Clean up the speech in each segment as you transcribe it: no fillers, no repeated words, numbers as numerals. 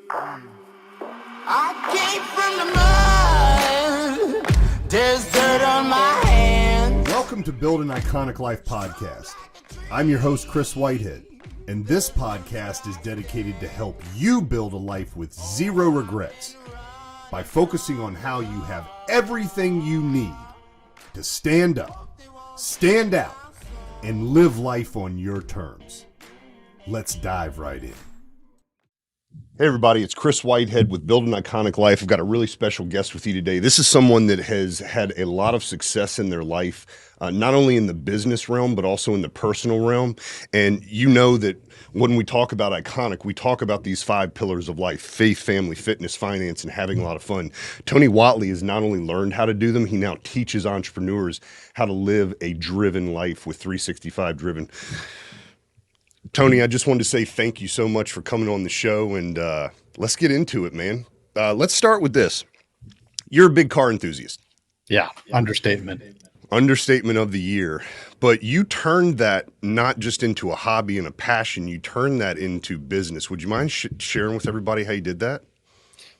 I came from the mud. There's dirt on my hands. Welcome to Build an Iconic Life podcast. I'm your host, Chris Whitehead, and this podcast is dedicated to help you build a life with zero regrets by focusing on how you have everything you need to stand up, stand out, and live life on your terms. Let's dive right in. Hey everybody, it's Chris Whitehead with Build an Iconic Life. I've got a really special guest with you today. This is someone that has had a lot of success in their life, not only in the business realm, but also in the personal realm. And you know that when we talk about iconic, we talk about these 5 pillars of life: faith, family, fitness, finance, and having a lot of fun. Tony Whatley has not only learned how to do them, he now teaches entrepreneurs how to live a driven life with 365 Driven. Tony, I just wanted to say thank you so much for coming on the show, and let's get into it, man. Let's start with this. You're a big car enthusiast. Yeah, understatement. Understatement of the year. But you turned that not just into a hobby and a passion, you turned that into business. Would you mind sharing with everybody how you did that?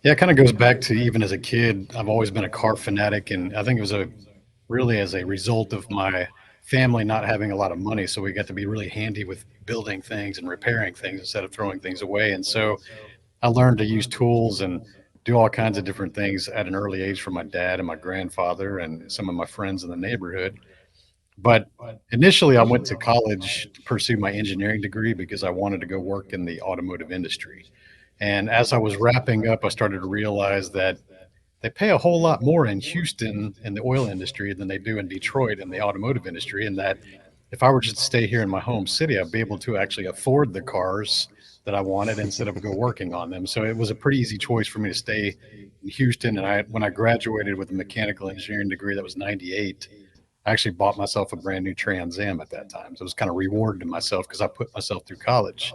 Yeah, it kind of goes back to even as a kid, I've always been a car fanatic, and I think it was really as a result of my family not having a lot of money, so we got to be really handy with building things and repairing things instead of throwing things away. And so I learned to use tools and do all kinds of different things at an early age from my dad and my grandfather and some of my friends in the neighborhood. But initially I went to college to pursue my engineering degree because I wanted to go work in the automotive industry. And as I was wrapping up, I started to realize that they pay a whole lot more in Houston in the oil industry than they do in Detroit in the automotive industry. And that if I were just to stay here in my home city, I'd be able to actually afford the cars that I wanted instead of go working on them. So it was a pretty easy choice for me to stay in Houston. And when I graduated with a mechanical engineering degree, that was 98, I actually bought myself a brand new Trans Am at that time. So it was kind of rewarded to myself because I put myself through college.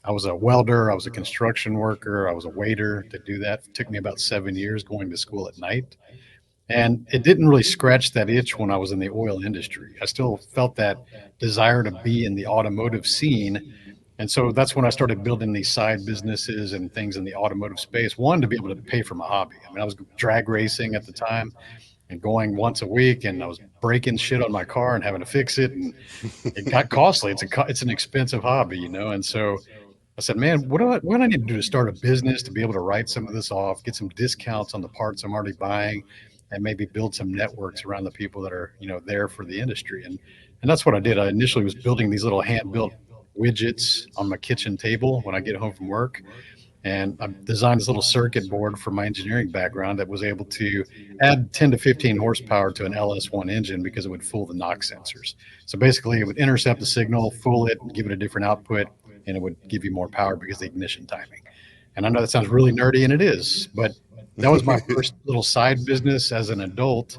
I was a welder, I was a construction worker, I was a waiter. To do that, it took me about 7 years going to school at night. And it didn't really scratch that itch when I was in the oil industry. I still felt that desire to be in the automotive scene. And so that's when I started building these side businesses and things in the automotive space. One, to be able to pay for my hobby. I mean, I was drag racing at the time and going once a week, and I was breaking shit on my car and having to fix it. And it got costly. It's an expensive hobby, you know? And so I said, man, what do I need to do to start a business to be able to write some of this off, get some discounts on the parts I'm already buying, and maybe build some networks around the people that are, there for the industry. And that's what I did. I initially was building these little hand-built widgets on my kitchen table when I get home from work. And I designed this little circuit board for my engineering background that was able to add 10 to 15 horsepower to an LS1 engine because it would fool the NOx sensors. So basically it would intercept the signal, fool it, and give it a different output, and it would give you more power because of the ignition timing. And I know that sounds really nerdy, and it is, but that was my first little side business as an adult.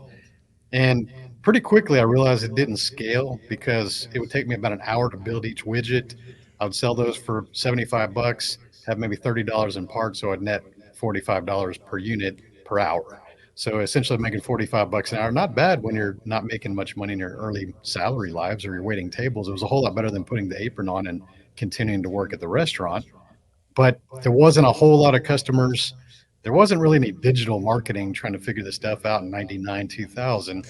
And pretty quickly I realized it didn't scale because it would take me about an hour to build each widget. I would sell those for $75, have maybe $30 in parts, so I'd net $45 per unit per hour. So essentially making $45 an hour, not bad when you're not making much money in your early salary lives or you're waiting tables. It was a whole lot better than putting the apron on and continuing to work at the restaurant. But there wasn't a whole lot of customers. There wasn't really any digital marketing trying to figure this stuff out in 99, 2000.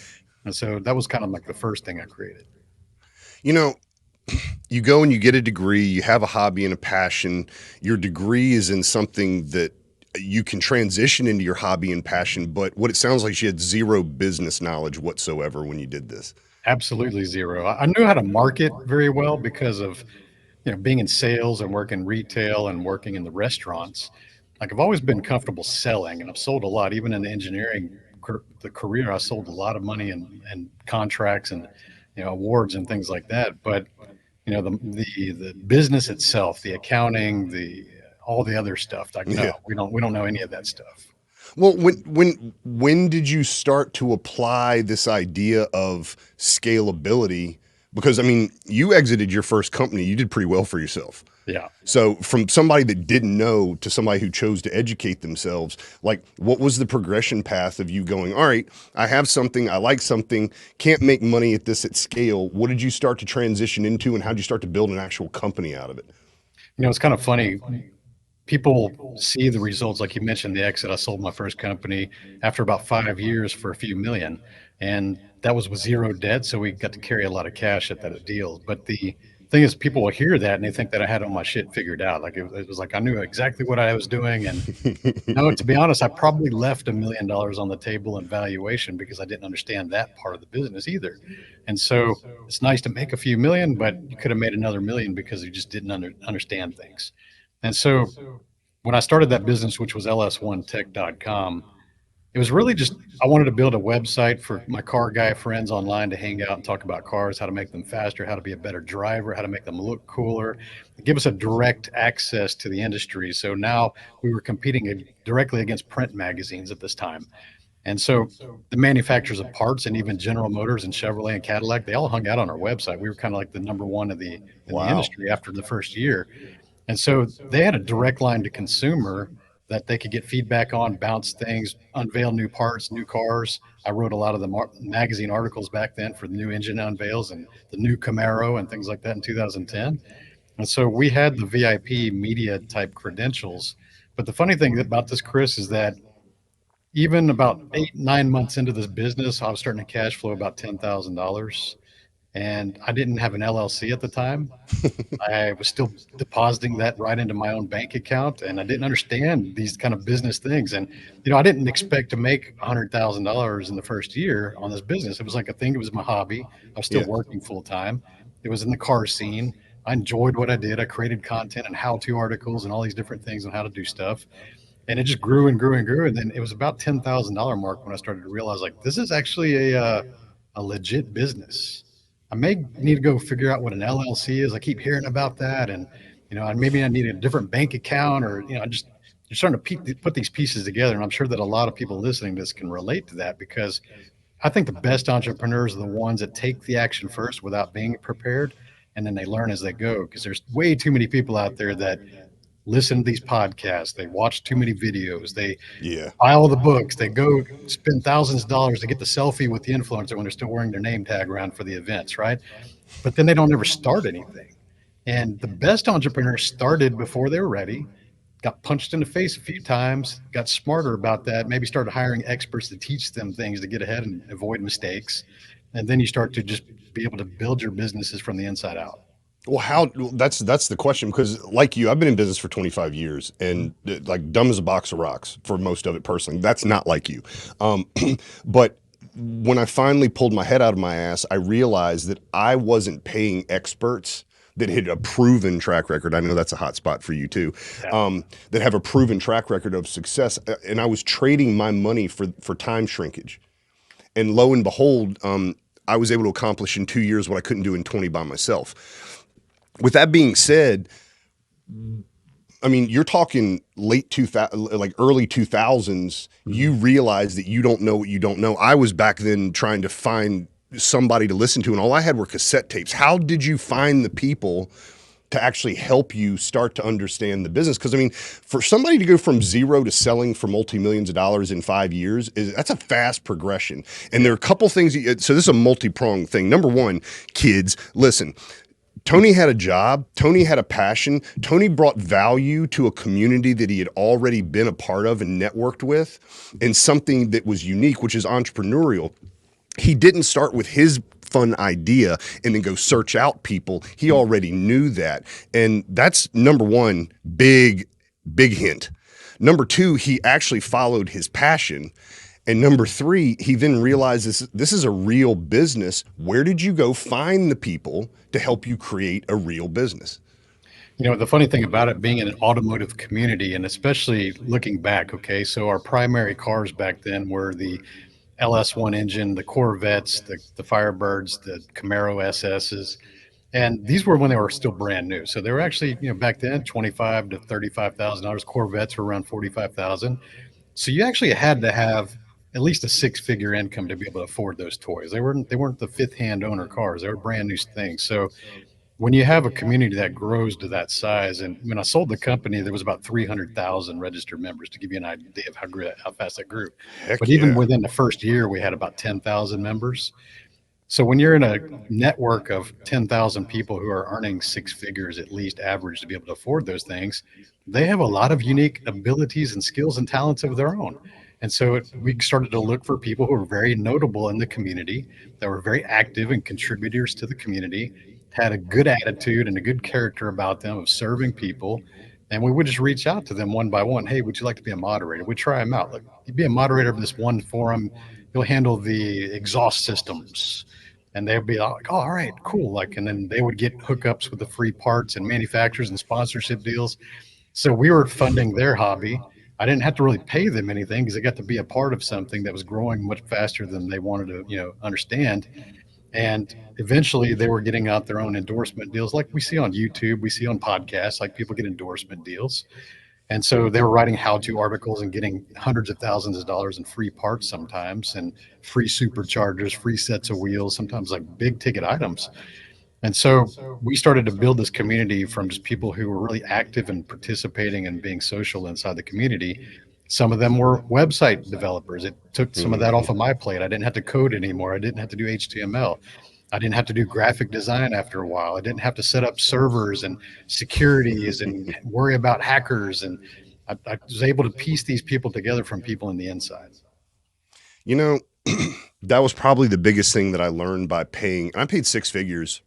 And so that was kind of like the first thing I created. You go and you get a degree, you have a hobby and a passion. Your degree is in something that you can transition into your hobby and passion, but what it sounds like, you had zero business knowledge whatsoever when you did this. Absolutely zero. I knew how to market very well because of being in sales and working retail and working in the restaurants. Like I've always been comfortable selling, and I've sold a lot. Even in the engineering the career, I sold a lot of money and contracts and awards and things like that. But the business itself, the accounting, all the other stuff, like no, we don't know any of that stuff. Well, when did you start to apply this idea of scalability? Because I mean, you exited your first company, you did pretty well for yourself. Yeah. So from somebody that didn't know to somebody who chose to educate themselves, like what was the progression path of you going, all right, I have something, I like something, can't make money at this at scale. What did you start to transition into, and how did you start to build an actual company out of it? It's kind of funny. people see the results. Like you mentioned, the exit. I sold my first company after about 5 years for a few million, and that was with zero debt. So we got to carry a lot of cash at that deal. But the thing is, people will hear that and they think that I had all my shit figured out. Like it was like I knew exactly what I was doing. And no, to be honest, I probably left $1 million on the table in valuation because I didn't understand that part of the business either. And so it's nice to make a few million, but you could have made another million because you just didn't understand things. And so when I started that business, which was LS1Tech.com, it was really just I wanted to build a website for my car guy friends online to hang out and talk about cars, how to make them faster, how to be a better driver, how to make them look cooler, give us a direct access to the industry. So now we were competing directly against print magazines at this time. And so the manufacturers of parts and even General Motors and Chevrolet and Cadillac, they all hung out on our website. We were kind of like the number one of the in the Wow. industry after the first year. And so they had a direct line to consumer that they could get feedback on, bounce things, unveil new parts, new cars. I wrote a lot of the magazine articles back then for the new engine unveils and the new Camaro and things like that in 2010. And so we had the VIP media type credentials. But the funny thing about this, Chris, is that even about 8, 9 months into this business, I was starting to cash flow about $10,000. And I didn't have an LLC at the time. I was still depositing that right into my own bank account, and I didn't understand these kind of business things. And I didn't expect to make $100,000 in the first year on this business. It was like a thing. It was my hobby. I was still Yeah. working full time. It was in the car scene. I enjoyed what I did. I created content and how-to articles and all these different things on how to do stuff. And it just grew and grew and grew. And then it was about $10,000 mark when I started to realize like this is actually a legit business. I may need to go figure out what an LLC is. I keep hearing about that, and maybe I need a different bank account, or I just you're starting to put these pieces together. And I'm sure that a lot of people listening to this can relate to that because I think the best entrepreneurs are the ones that take the action first without being prepared, and then they learn as they go. Because there's way too many people out there that listen to these podcasts, they watch too many videos, they Yeah. buy all the books, they go spend thousands of dollars to get the selfie with the influencer when they're still wearing their name tag around for the events, right? But then they don't ever start anything. And the best entrepreneurs started before they were ready, got punched in the face a few times, got smarter about that, maybe started hiring experts to teach them things to get ahead and avoid mistakes. And then you start to just be able to build your businesses from the inside out. Well, that's the question, because like you, I've been in business for 25 years and like dumb as a box of rocks for most of it personally. That's not like you. But when I finally pulled my head out of my ass, I realized that I wasn't paying experts that had a proven track record. I know that's a hot spot for you too. That have a proven track record of success. And I was trading my money for time shrinkage. And lo and behold, I was able to accomplish in 2 years what I couldn't do in 20 by myself. With that being said, I mean, you're talking late 2000, like early 2000s, you realize that you don't know what you don't know. I was back then trying to find somebody to listen to, and all I had were cassette tapes. How did you find the people to actually help you start to understand the business? Because I mean, for somebody to go from zero to selling for multi-millions of dollars in 5 years, that's a fast progression. And there are a couple things, so this is a multi-pronged thing. Number one, kids, listen, Tony had a job. Tony had a passion. Tony brought value to a community that he had already been a part of and networked with, and something that was unique, which is entrepreneurial. He didn't start with his fun idea and then go search out people. He already knew that. And that's number one, big hint. Number two, he actually followed his passion. And number three, he then realizes this is a real business. Where did you go find the people to help you create a real business? The funny thing about it being in an automotive community, and especially looking back, okay, so our primary cars back then were the LS1 engine, the Corvettes, the Firebirds, the Camaro SSs. And these were when they were still brand new. So they were actually, back then, $25,000 to $35,000. Corvettes were around 45,000. So you actually had to have at least a six-figure income to be able to afford those toys. They weren't the fifth-hand owner cars. They were brand new things. So when you have a community that grows to that size, and when I sold the company, there was about 300,000 registered members, to give you an idea of how fast that grew. Heck But even yeah. within the first year, we had about 10,000 members. So when you're in a network of 10,000 people who are earning six figures at least average to be able to afford those things, they have a lot of unique abilities and skills and talents of their own. And so we started to look for people who were very notable in the community, that were very active and contributors to the community, had a good attitude and a good character about them of serving people. And we would just reach out to them one by one. Hey, would you like to be a moderator? We'd try them out. Like, you'd be a moderator of this one forum. You'll handle the exhaust systems. And they'd be like, oh, all right, cool. Like, and then they would get hookups with the free parts and manufacturers and sponsorship deals. So we were funding their hobby. I didn't have to really pay them anything because I got to be a part of something that was growing much faster than they wanted to, understand. And eventually they were getting out their own endorsement deals like we see on YouTube, we see on podcasts, like people get endorsement deals. And so they were writing how-to articles and getting hundreds of thousands of dollars in free parts sometimes, and free superchargers, free sets of wheels, sometimes like big ticket items. And so we started to build this community from just people who were really active and participating and being social inside the community. Some of them were website developers. It took some of that off of my plate. I didn't have to code anymore. I didn't have to do HTML. I didn't have to do graphic design after a while. I didn't have to set up servers and securities and worry about hackers. And I was able to piece these people together from people in the inside. You know, that was probably the biggest thing that I learned by paying. I paid six figures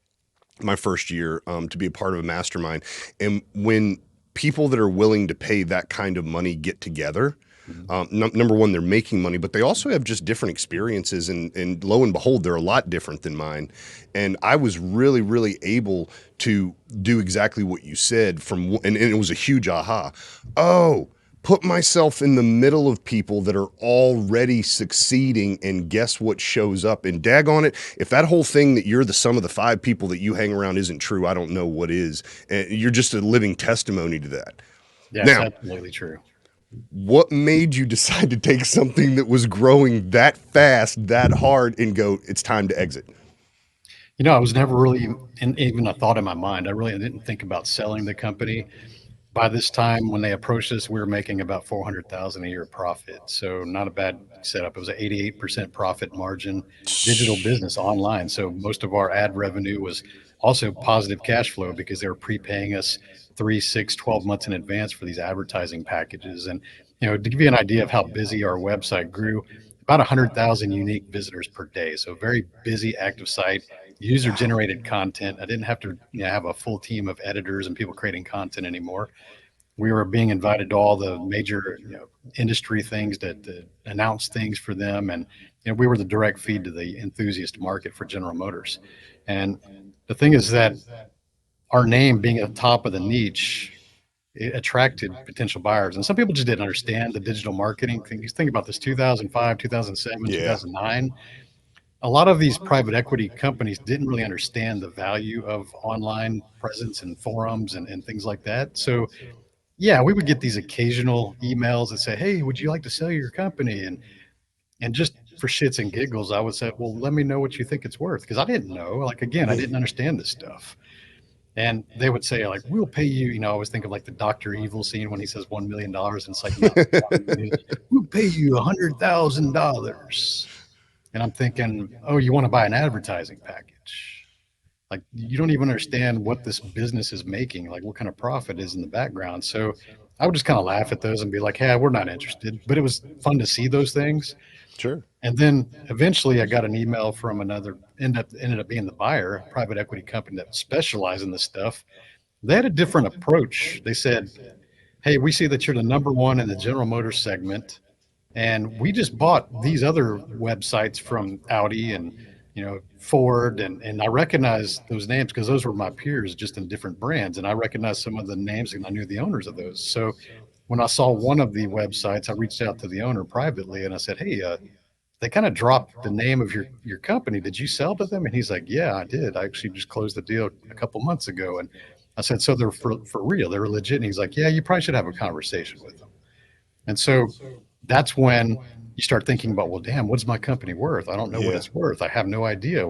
my first year to be a part of a mastermind. And when people that are willing to pay that kind of money get together, number one, they're making money, but they also have just different experiences. And lo and behold, they're a lot different than mine. And I was really, really able to do exactly what you said and it was a huge aha. Oh, put myself in the middle of people that are already succeeding, and guess what shows up? And daggone it, if that whole thing that you're the sum of the five people that you hang around isn't true, I don't know what is. And you're just a living testimony to that. Yes, now, absolutely true. What made you decide to take something that was growing that fast, that hard, and go, it's time to exit? I was never really even a thought in my mind. I really didn't think about selling the company. By this time, when they approached us, we were making about $400,000 a year profit. So not a bad setup. It was an 88% profit margin digital business online. So most of our ad revenue was also positive cash flow because they were prepaying us 3, 6, 12 months in advance for these advertising packages. And, to give you an idea of how busy our website grew, about 100,000 unique visitors per day. So very busy, active site, user generated content. I didn't have to have a full team of editors and people creating content anymore. We were being invited to all the major industry things to announce things for them. And we were the direct feed to the enthusiast market for General Motors. And the thing is that our name being at the top of the niche, it attracted potential buyers. And some people just didn't understand the digital marketing thing. You think about this, 2005, 2007, 2009. A lot of these private equity companies didn't really understand the value of online presence and forums and things like that. So yeah, we would get these occasional emails that say, hey, would you like to sell your company? And just for shits and giggles, I would say, well, let me know what you think it's worth. Because I didn't know. Like, again, I didn't understand this stuff. And they would say, like, we'll pay you, I always think of like the Dr. Evil scene when he says $1 million. And it's like, no, we'll pay you $100,000. And I'm thinking, oh, you want to buy an advertising package? Like, you don't even understand what this business is making, like what kind of profit is in the background. So I would just kind of laugh at those and be like, hey, we're not interested. But it was fun to see those things. Sure. And then eventually I got an email from ended up being the buyer, a private equity company that specialized in this stuff. They had a different approach. They said, hey, we see that you're the number one in the General Motors segment. And we just bought these other websites from Audi and, Ford. And I recognize those names because those were my peers just in different brands. And I recognized some of the names and I knew the owners of those. So when I saw one of the websites, I reached out to the owner privately and I said, hey, they kind of dropped the name of your company. Did you sell to them? And he's like, yeah, I did. I actually just closed the deal a couple months ago. And I said, so they're for real, they're legit. And he's like, yeah, you probably should have a conversation with them. And so that's when you start thinking about, well, damn, what's my company worth? I don't know what it's worth. I have no idea.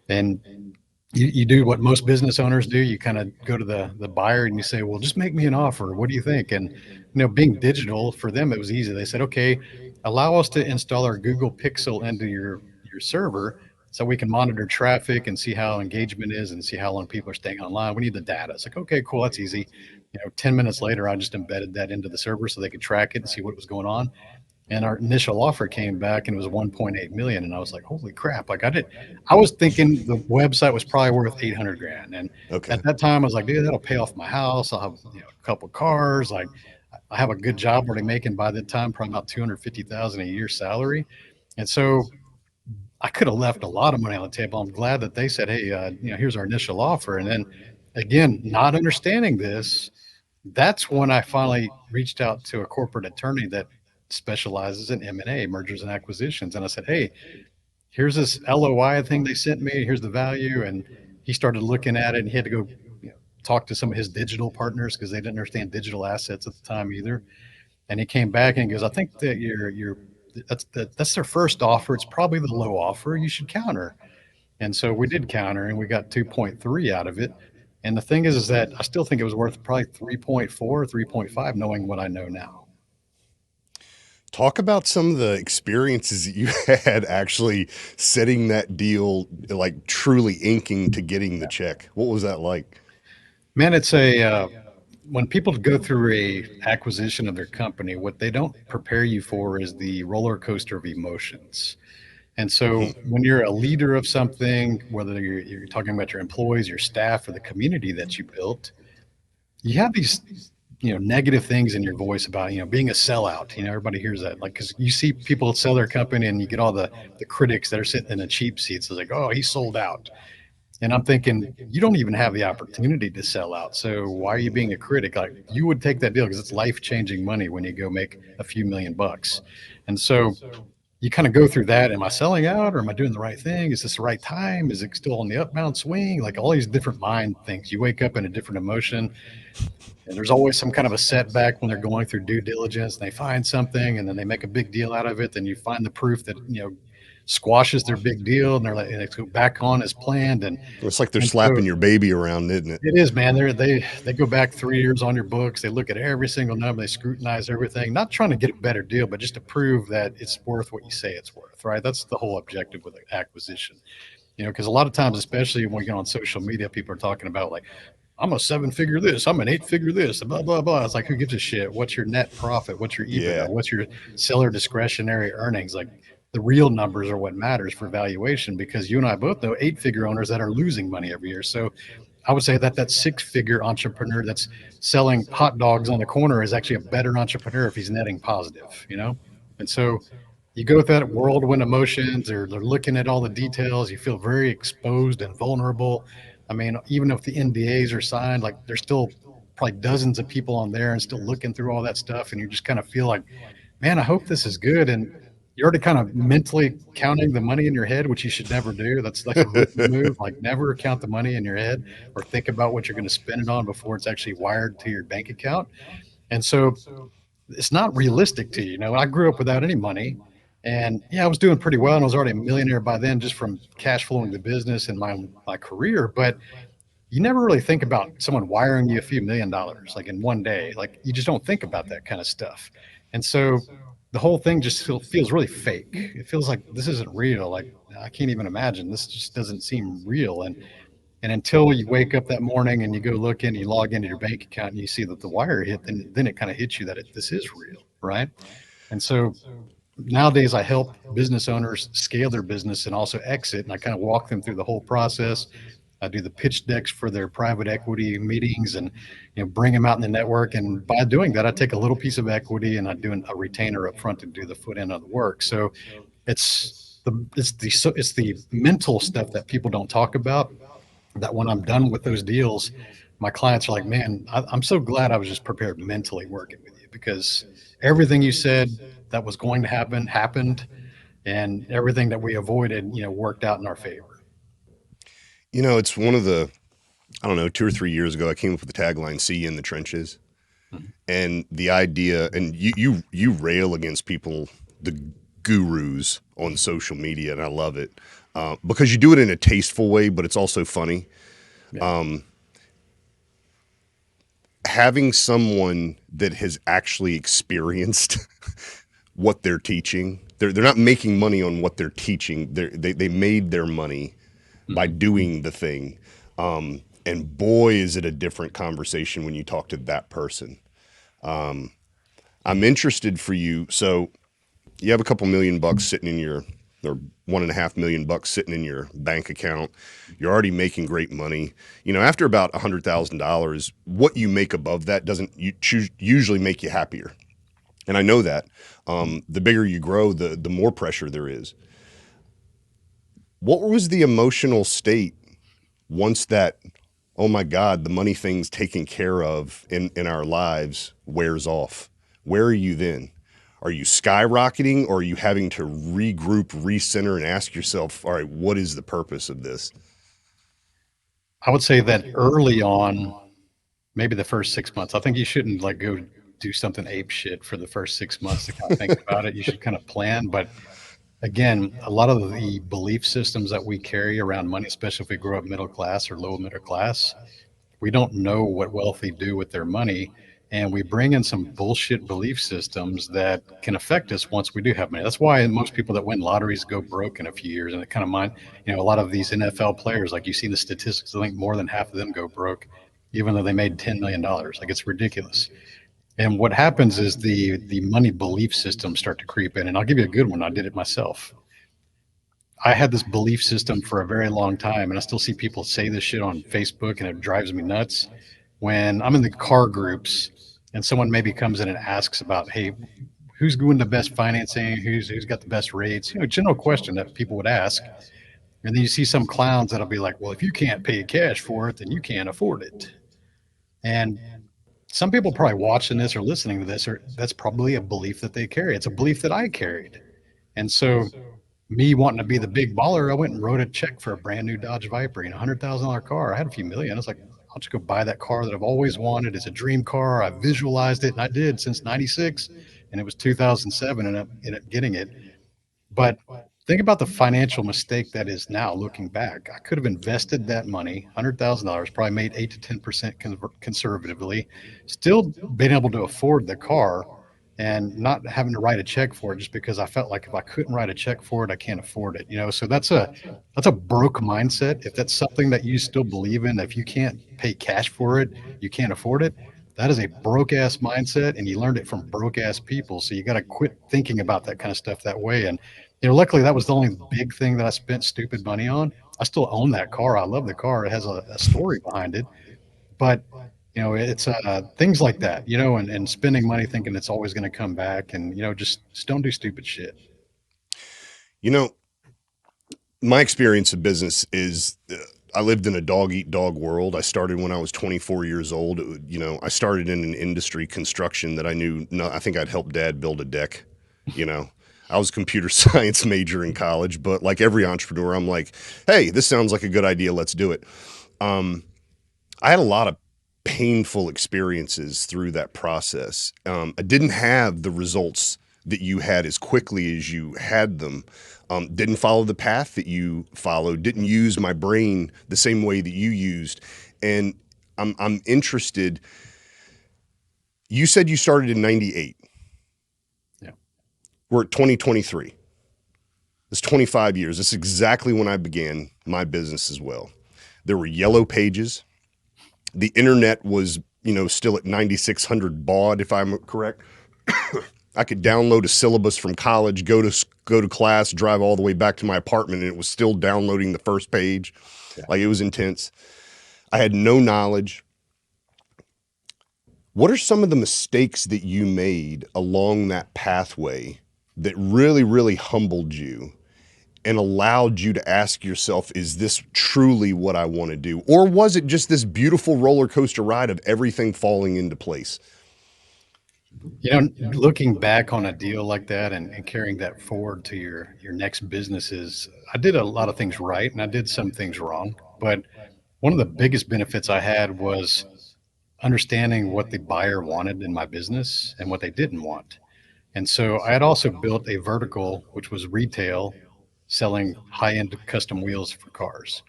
And you do what most business owners do. You kind of go to the buyer and you say, well, just make me an offer. What do you think? And, being digital for them, it was easy. They said, okay, allow us to install our Google Pixel into your server so we can monitor traffic and see how engagement is and see how long people are staying online. We need the data. It's like, okay, cool. That's easy. 10 minutes later, I just embedded that into the server so they could track it and see what was going on. And our initial offer came back and it was 1.8 million. And I was like, holy crap. Like I was thinking the website was probably worth 800 grand. And Okay. at that time I was like, dude, that'll pay off my house. I'll have, a couple cars. Like I have a good job already making by that time, probably about 250,000 a year salary. And so I could have left a lot of money on the table. I'm glad that they said, hey, here's our initial offer. And then again, not understanding this, that's when I finally reached out to a corporate attorney that specializes in M&A, mergers and acquisitions. And I said, hey, here's this LOI thing they sent me. Here's the value. And he started looking at it and he had to go talk to some of his digital partners because they didn't understand digital assets at the time either. And he came back and he goes, I think that that's their first offer. It's probably the low offer. You should counter. And so we did counter and we got 2.3 out of it. And the thing is that I still think it was worth probably 3.4, 3.5, knowing what I know now. Talk about some of the experiences that you had actually setting that deal, like truly inking to getting the check. What was that like? Man, it's when people go through a acquisition of their company, what they don't prepare you for is the roller coaster of emotions. And so when you're a leader of something, whether you're talking about your employees, your staff, or the community that you built, you have these, negative things in your voice about, being a sellout. Everybody hears that, like, because you see people sell their company and you get all the critics that are sitting in the cheap seats. It's like, oh, he sold out. And I'm thinking, you don't even have the opportunity to sell out. So why are you being a critic? Like, you would take that deal because it's life-changing money when you go make a few $1,000,000. And so you kind of go through that. Am I selling out or am I doing the right thing? Is this the right time? Is it still on the upbound swing? Like all these different mind things. You wake up in a different emotion. And there's always some kind of a setback when they're going through due diligence and they find something and then they make a big deal out of it. Then you find the proof that, squashes their big deal and they're like, and they go back on as planned. And It's like they're slapping your baby around, isn't it? it is, man. They go back 3 years on your books. They look at every single number. They scrutinize everything, not trying to get a better deal, but just to prove that it's worth what you say it's worth, right? That's the whole objective with acquisition. Because a lot of times, especially when you get on social media, people are talking about like, I'm a 7-figure this, I'm an 8-figure this, blah, blah, blah. It's like, who gives a shit? What's your net profit? What's your EBITDA? Yeah. What's your seller discretionary earnings? Like the real numbers are what matters for valuation, because you and I both know 8-figure owners that are losing money every year. So I would say that 6-figure entrepreneur that's selling hot dogs on the corner is actually a better entrepreneur if he's netting positive, And so you go through that whirlwind emotions, they're looking at all the details. You feel very exposed and vulnerable. I mean, even if the NDAs are signed, like there's still probably dozens of people on there and still looking through all that stuff. And you just kind of feel like, man, I hope this is good. And you're already kind of mentally counting the money in your head, which you should never do. That's like a rookie move. Like never count the money in your head or think about what you're going to spend it on before it's actually wired to your bank account. And so it's not realistic to you. I grew up without any money. And yeah, I was doing pretty well and I was already a millionaire by then just from cash flowing the business and my career. But you never really think about someone wiring you a few $1,000,000 like in one day. Like you just don't think about that kind of stuff. And so the whole thing just feels really fake. It feels like this isn't real. Like I can't even imagine. This just doesn't seem real. And until you wake up that morning and you go look in, you log into your bank account and you see that the wire hit, then it kind of hits you that this is real, right? And so nowadays I help business owners scale their business and also exit. And I kind of walk them through the whole process. I do the pitch decks for their private equity meetings and, bring them out in the network. And by doing that, I take a little piece of equity and I do a retainer up front to do the foot end of the work. So it's the mental stuff that people don't talk about, that when I'm done with those deals, my clients are like, man, I'm so glad I was just prepared mentally working with you, because everything you said that was going to happen happened, and everything that we avoided, worked out in our favor. It's one of the, I don't know, 2 or 3 years ago, I came up with the tagline, "See you in the trenches." Mm-hmm. And the idea, and you rail against people, the gurus on social media, and I love it because you do it in a tasteful way, but it's also funny. Yeah. Having someone that has actually experienced what they're teaching, they're not making money on what they're teaching. They made their money by doing the thing. And And boy, is it a different conversation when you talk to that person. I'm interested for you. So you have a couple $1,000,000 sitting in your, or $1.5 million sitting in your bank account. You're already making great money. You know, after about $100,000, what you make above that doesn't usually make you happier. And I know that. The bigger you grow, the more pressure there is. What was the emotional state once that, oh my God, the money thing's taken care of in our lives wears off? Where are you then? Are you skyrocketing, or are you having to regroup, recenter, and ask yourself, all right, what is the purpose of this? I would say that early on, maybe the first 6 months, I think you shouldn't like go do something ape shit for the first 6 months to kind of think about it. You should kind of plan. But again, a lot of the belief systems that we carry around money, especially if we grow up middle class or low middle class, we don't know what wealthy do with their money. And we bring in some bullshit belief systems that can affect us once we do have money. That's why most people that win lotteries go broke in a few years. And it kind of mind, a lot of these NFL players, like you see the statistics, I think more than half of them go broke, even though they made $10 million. Like it's ridiculous. And what happens is the money belief systems start to creep in. And I'll give you a good one. I did it myself. I had this belief system for a very long time, and I still see people say this shit on Facebook, and it drives me nuts. When I'm in the car groups and someone maybe comes in and asks about, hey, who's doing the best financing? Who's got the best rates? General question that people would ask. And then you see some clowns that'll be like, well, if you can't pay cash for it, then you can't afford it. And some people probably watching this or listening to this, or that's probably a belief that they carry. It's a belief that I carried. And so me wanting to be the big baller, I went and wrote a check for a brand new Dodge Viper, $100,000 car. I had a few million. I was like, I'll just go buy that car that I've always wanted. It's a dream car. I visualized it, and I did since 96, and it was 2007 and I ended up getting it. But think about the financial mistake that is now looking back. I could have invested that money, $100,000, probably made 8 to 10% conservatively, still been able to afford the car and not having to write a check for it just because I felt like if I couldn't write a check for it, I can't afford it. So that's a broke mindset. If that's something that you still believe in, if you can't pay cash for it, you can't afford it. That is a broke ass mindset, and you learned it from broke ass people. So you got to quit thinking about that kind of stuff that way. And luckily that was the only big thing that I spent stupid money on. I still own that car. I love the car. It has a story behind it, but it's things like that, and spending money thinking it's always going to come back, and just don't do stupid shit. My experience of business is I lived in a dog eat dog world. I started when I was 24 years old. I started in an industry, construction, that I knew. I think I'd helped Dad build a deck. I was a computer science major in college, but like every entrepreneur, I'm like, hey, this sounds like a good idea. Let's do it. I had a lot of painful experiences through that process. I didn't have the results that you had as quickly as you had them. Didn't follow the path that you followed, didn't use my brain the same way that you used. And I'm interested. You said you started in 98. Yeah. We're at 2023. It's 25 years. That's exactly when I began my business as well. There were yellow pages. The internet was, still at 9600 baud, if I'm correct. I could download a syllabus from college, go to class, drive all the way back to my apartment, and it was still downloading the first page. Yeah. Like, it was intense. I had no knowledge. What are some of the mistakes that you made along that pathway that really, really humbled you and allowed you to ask yourself, is this truly what I want to do? Or was it just this beautiful roller coaster ride of everything falling into place? Looking back on a deal like that and carrying that forward to your next businesses, I did a lot of things right and I did some things wrong. But one of the biggest benefits I had was understanding what the buyer wanted in my business and what they didn't want. And so I had also built a vertical, which was retail, selling high-end custom wheels for cars.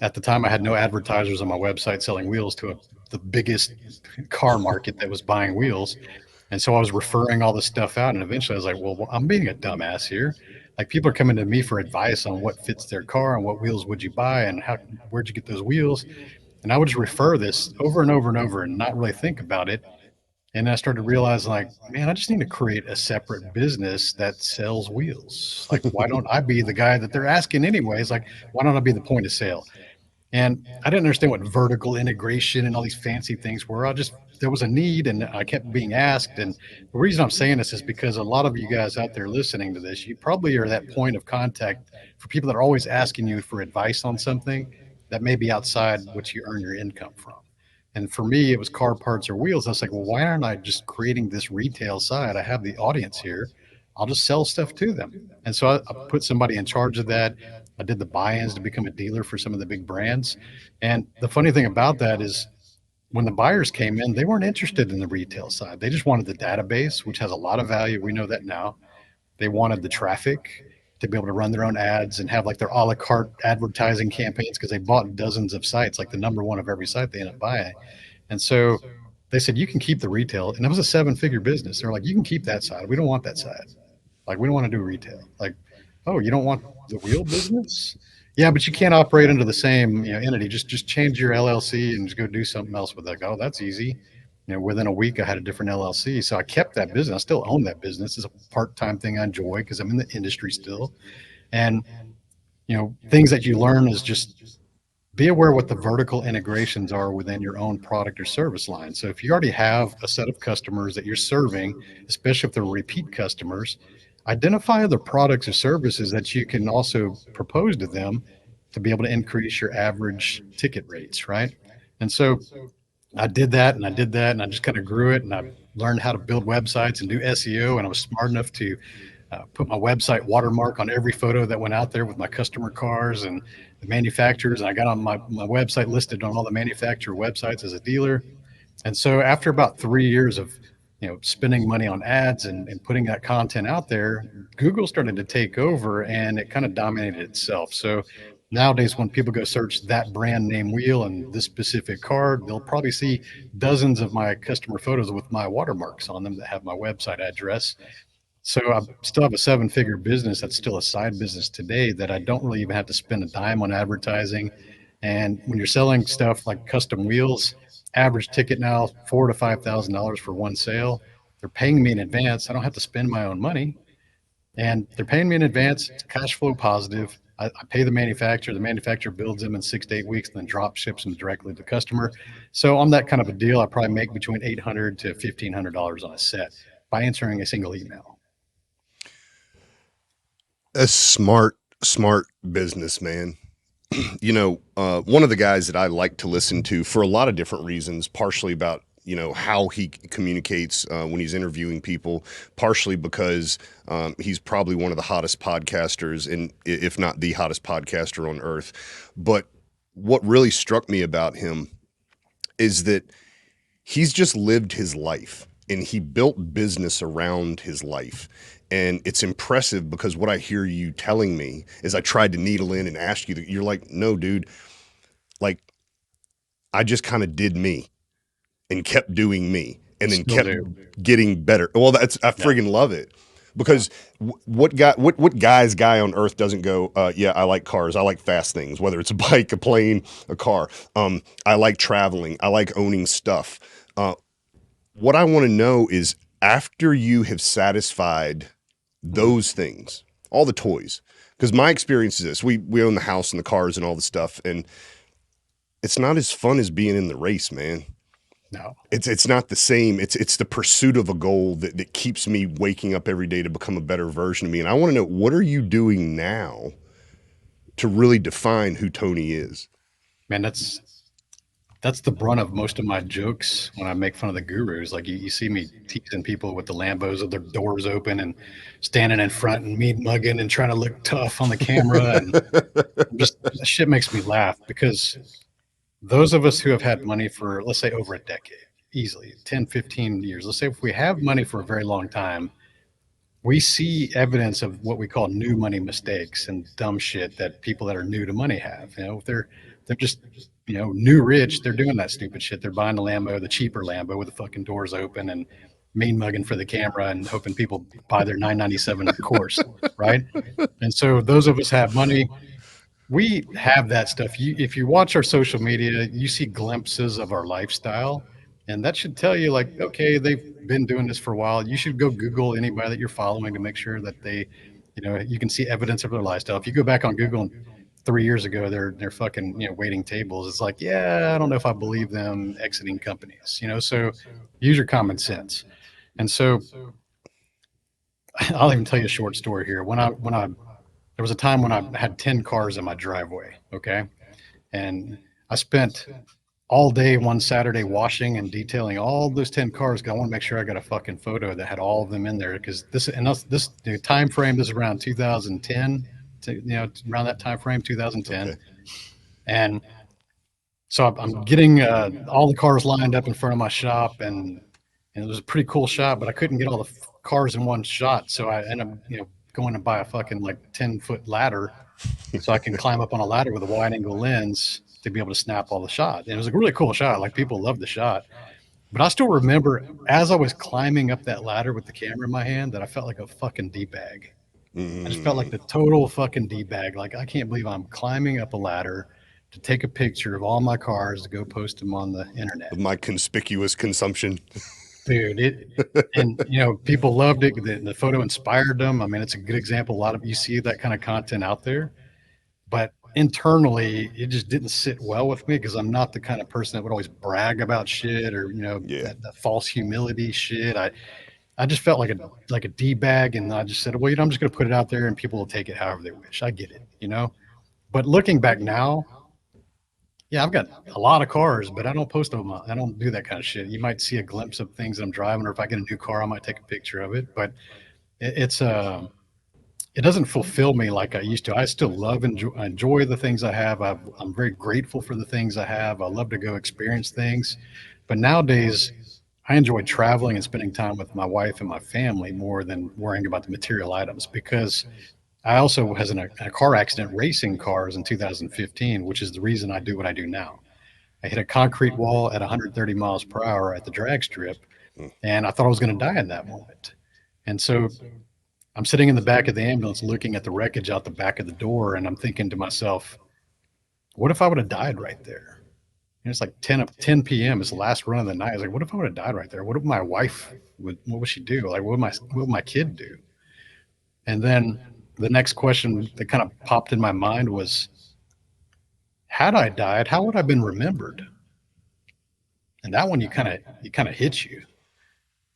At the time, I had no advertisers on my website selling wheels to the biggest car market that was buying wheels. And so I was referring all this stuff out. And eventually I was like, well, I'm being a dumbass here. Like, people are coming to me for advice on what fits their car and what wheels would you buy and where'd you get those wheels? And I would just refer this over and over and over and not really think about it. And I started realizing, like, man, I just need to create a separate business that sells wheels. Like, why don't I be the guy that they're asking anyways? Like, why don't I be the point of sale? And I didn't understand what vertical integration and all these fancy things were. There was a need and I kept being asked. And the reason I'm saying this is because a lot of you guys out there listening to this, you probably are that point of contact for people that are always asking you for advice on something that may be outside what you earn your income from. And for me, it was car parts or wheels. I was like, well, why aren't I just creating this retail side? I have the audience here. I'll just sell stuff to them. And so I put somebody in charge of that. I did the buy-ins to become a dealer for some of the big brands. And the funny thing about that is when the buyers came in, they weren't interested in the retail side. They just wanted the database, which has a lot of value. We know that now. They wanted the traffic to be able to run their own ads and have like their a la carte advertising campaigns because they bought dozens of sites, like the number one of every site they ended up buying. And so they said, you can keep the retail. And it was a 7-figure business. They're like, you can keep that side. We don't want that side. Like, we don't want to do retail. Like, oh, you don't want the wheel business? Yeah, but you can't operate under the same entity. Just change your LLC and just go do something else with it. Oh, that's easy. Within a week, I had a different LLC. So I kept that business. I still own that business. It's a part-time thing I enjoy because I'm in the industry still. And, things that you learn is just be aware what the vertical integrations are within your own product or service line. So if you already have a set of customers that you're serving, especially if they're repeat customers, identify other products or services that you can also propose to them to be able to increase your average ticket rates, right? And so I did that and I did that and I just kind of grew it and I learned how to build websites and do SEO. And I was smart enough to put my website watermark on every photo that went out there with my customer cars and the manufacturers. And I got on my website listed on all the manufacturer websites as a dealer. And so after about 3 years of spending money on ads and putting that content out there, Google started to take over and it kind of dominated itself. So nowadays, when people go search that brand name wheel and this specific car, they'll probably see dozens of my customer photos with my watermarks on them that have my website address. So I still have a 7-figure business that's still a side business today that I don't really even have to spend a dime on advertising. And when you're selling stuff like custom wheels, average ticket now $4,000 to $5,000 for one sale. They're paying me in advance. I don't have to spend my own money, and they're paying me in advance. It's cash flow positive. I pay the manufacturer. The manufacturer builds them in 6 to 8 weeks, and then drop ships them directly to the customer. So on that kind of a deal, I probably make between $800 to $1,500 on a set by answering a single email. A smart business, man. One of the guys that I like to listen to for a lot of different reasons, partially about, how he communicates when he's interviewing people, partially because he's probably one of the hottest podcasters, and if not the hottest podcaster on earth. But what really struck me about him is that he's just lived his life and he built business around his life. And it's impressive because what I hear you telling me is I tried to needle in and ask you that you're like, no, dude, like I just kind of did me and kept doing me and then kept getting better. Well, I friggin' love it because what guy on earth doesn't go, yeah, I like cars. I like fast things, whether it's a bike, a plane, a car. I like traveling. I like owning stuff. What I want to know is after you have satisfied those things, all the toys, because my experience is this: we own the house and the cars and all the stuff, and it's not as fun as being in the race, man. No, it's not the same. It's the pursuit of a goal that keeps me waking up every day to become a better version of me. And I want to know, what are you doing now to really define who Tony is? Man, that's the brunt of most of my jokes when I make fun of the gurus. Like you see me teasing people with the Lambos with their doors open and standing in front and mean mugging and trying to look tough on the camera. And just that shit makes me laugh because those of us who have had money for, let's say, over a decade, easily 10, 15 years, let's say if we have money for a very long time, we see evidence of what we call new money mistakes and dumb shit that people that are new to money have. If they're just new rich, they're doing that stupid shit. They're buying the Lambo, the cheaper Lambo with the fucking doors open and mean mugging for the camera and hoping people buy their $997 course, right? And so those of us have money. we have that stuff. If you watch our social media, you see glimpses of our lifestyle, and that should tell you, like, okay, they've been doing this for a while. You should go Google anybody that you're following to make sure that they, you can see evidence of their lifestyle. If you go back on Google and 3 years ago, they're fucking, waiting tables. It's like, yeah, I don't know if I believe them exiting companies, so use your common sense. And so I'll even tell you a short story here. When I there was a time when I had 10 cars in my driveway. Okay. And I spent all day one Saturday washing and detailing all those 10 cars because I want to make sure I got a fucking photo that had all of them in there. Because this time frame, this is around 2010, around that time frame, 2010. Okay. And so I'm getting all the cars lined up in front of my shop, and it was a pretty cool shot, but I couldn't get all the cars in one shot. So I ended up, going to buy a fucking like 10-foot ladder so I can climb up on a ladder with a wide angle lens to be able to snap all the shot. And it was a really cool shot. Like, people loved the shot. But I still remember as I was climbing up that ladder with the camera in my hand that I felt like a fucking D-bag. I just felt like the total fucking D-bag. Like, I can't believe I'm climbing up a ladder to take a picture of all my cars to go post them on the internet. My conspicuous consumption. Dude, and people loved it. The photo inspired them. I mean, it's a good example. A lot of you see that kind of content out there, but internally, it just didn't sit well with me because I'm not the kind of person that would always brag about shit or that false humility shit. I just felt like a D-bag, and I just said, well, I'm just going to put it out there, and people will take it however they wish. I get it, But looking back now, yeah, I've got a lot of cars, but I don't post them. I don't do that kind of shit. You might see a glimpse of things I'm driving, or if I get a new car, I might take a picture of it. But it doesn't fulfill me like I used to. I still love and enjoy the things I have. I'm very grateful for the things I have. I love to go experience things. But nowadays, I enjoy traveling and spending time with my wife and my family more than worrying about the material items, because I also was in a car accident racing cars in 2015, which is the reason I do what I do now. I hit a concrete wall at 130 miles per hour at the drag strip, and I thought I was going to die in that moment. And so I'm sitting in the back of the ambulance looking at the wreckage out the back of the door, and I'm thinking to myself, what if I would have died right there? And it's like 10 p.m. It's the last run of the night. I was like, what if I would have died right there? What if my wife what would she do? Like, what would my kid do? And then the next question that kind of popped in my mind was, had I died, how would I have been remembered? And that one, you kind of hits you.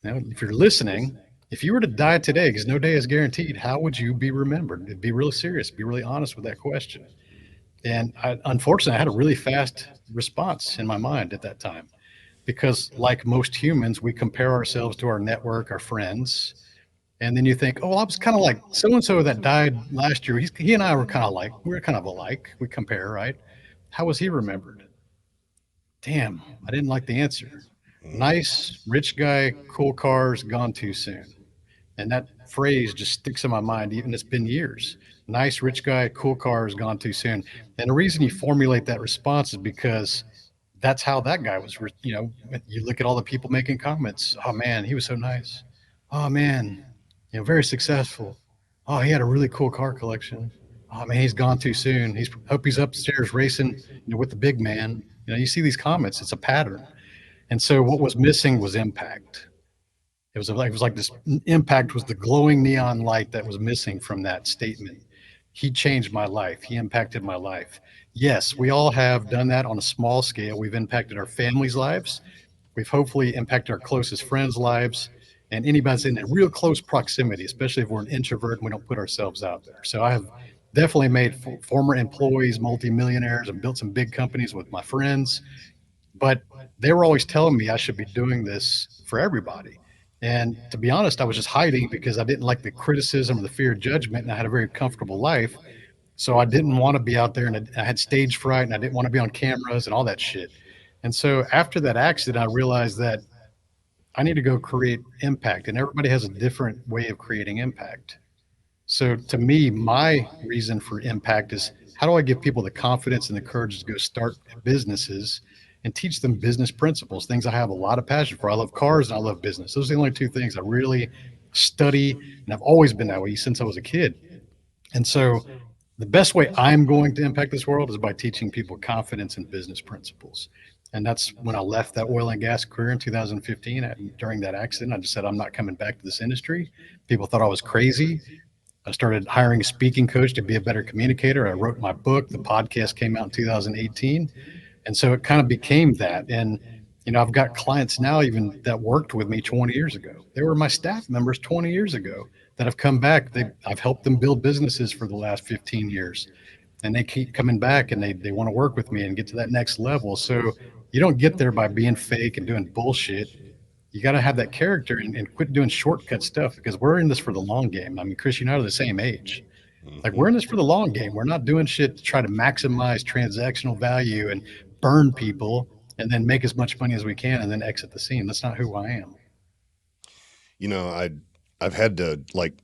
If you're listening, if you were to die today, because no day is guaranteed, how would you be remembered? Be really serious, be really honest with that question. And unfortunately, I had a really fast response in my mind at that time, because like most humans, we compare ourselves to our network, our friends. And then you think, oh, well, I was kind of like so-and-so that died last year. He and I were kind of alike. We compare, right? How was he remembered? Damn, I didn't like the answer. Nice, rich guy, cool cars, gone too soon. And that phrase just sticks in my mind, even it's been years. Nice, rich guy, cool cars, gone too soon. And the reason you formulate that response is because that's how that guy was. You look at all the people making comments. Oh, man, he was so nice. Oh, man, very successful. Oh, he had a really cool car collection. Oh, man, he's gone too soon. Hope he's upstairs racing, with the big man. You see these comments. It's a pattern. And so what was missing was impact. It was like this impact was the glowing neon light that was missing from that statement. He changed my life. He impacted my life. Yes, we all have done that on a small scale. We've impacted our families' lives. We've hopefully impacted our closest friends' lives, and anybody's in a real close proximity, especially if we're an introvert and we don't put ourselves out there. So I have definitely made former employees multimillionaires and built some big companies with my friends, but they were always telling me I should be doing this for everybody. And to be honest, I was just hiding because I didn't like the criticism or the fear of judgment, and I had a very comfortable life. So I didn't want to be out there, and I had stage fright, and I didn't want to be on cameras and all that shit. And so after that accident, I realized that I need to go create impact, and everybody has a different way of creating impact. So to me, my reason for impact is, how do I give people the confidence and the courage to go start businesses and teach them business principles, things I have a lot of passion for. I love cars and I love business. Those are the only two things I really study, and I've always been that way since I was a kid. And so the best way I'm going to impact this world is by teaching people confidence and business principles. And that's when I left that oil and gas career in 2015. During that accident, I just said, I'm not coming back to this industry. People thought I was crazy. I started hiring a speaking coach to be a better communicator. I wrote my book. The podcast came out in 2018. And so it kind of became that. And, you know, I've got clients now even that worked with me 20 years ago. They were my staff members 20 years ago that have come back. I've helped them build businesses for the last 15 years. And they keep coming back and they want to work with me and get to that next level. So you don't get there by being fake and doing bullshit. You got to have that character and quit doing shortcut stuff, because we're in this for the long game. I mean, Chris, you and I are the same age. Like, we're in this for the long game. We're not doing shit to try to maximize transactional value and burn people and then make as much money as we can and then exit the scene. That's not who I am. You know, I've had to like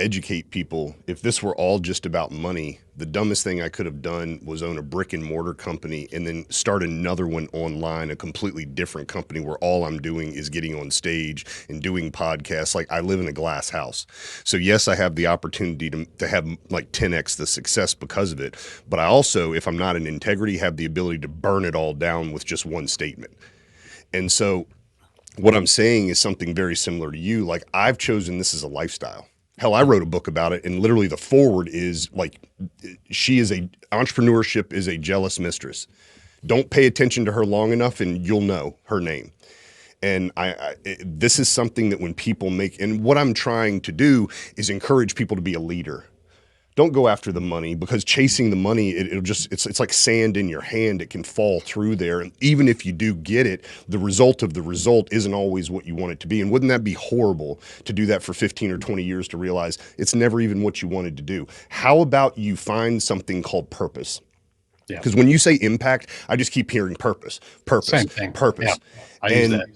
educate people. If this were all just about money, the dumbest thing I could have done was own a brick and mortar company and then start another one online, a completely different company where all I'm doing is getting on stage and doing podcasts. Like, I live in a glass house. So yes, I have the opportunity to have like 10x the success because of it. But I also, if I'm not in integrity, have the ability to burn it all down with just one statement. And so what I'm saying is something very similar to you. Like, I've chosen this as a lifestyle. Hell, I wrote a book about it, and literally the foreword is like, entrepreneurship is a jealous mistress. Don't pay attention to her long enough and you'll know her name. And this is something that when people make, and what I'm trying to do is encourage people to be a leader. Don't go after the money, because chasing the money, it's like sand in your hand. It can fall through there. And even if you do get it, the result of the result isn't always what you want it to be. And wouldn't that be horrible to do that for 15 or 20 years to realize it's never even what you wanted to do? How about you find something called purpose? Yeah. Because when you say impact, I just keep hearing purpose, Same thing. purpose. Yeah. I use that.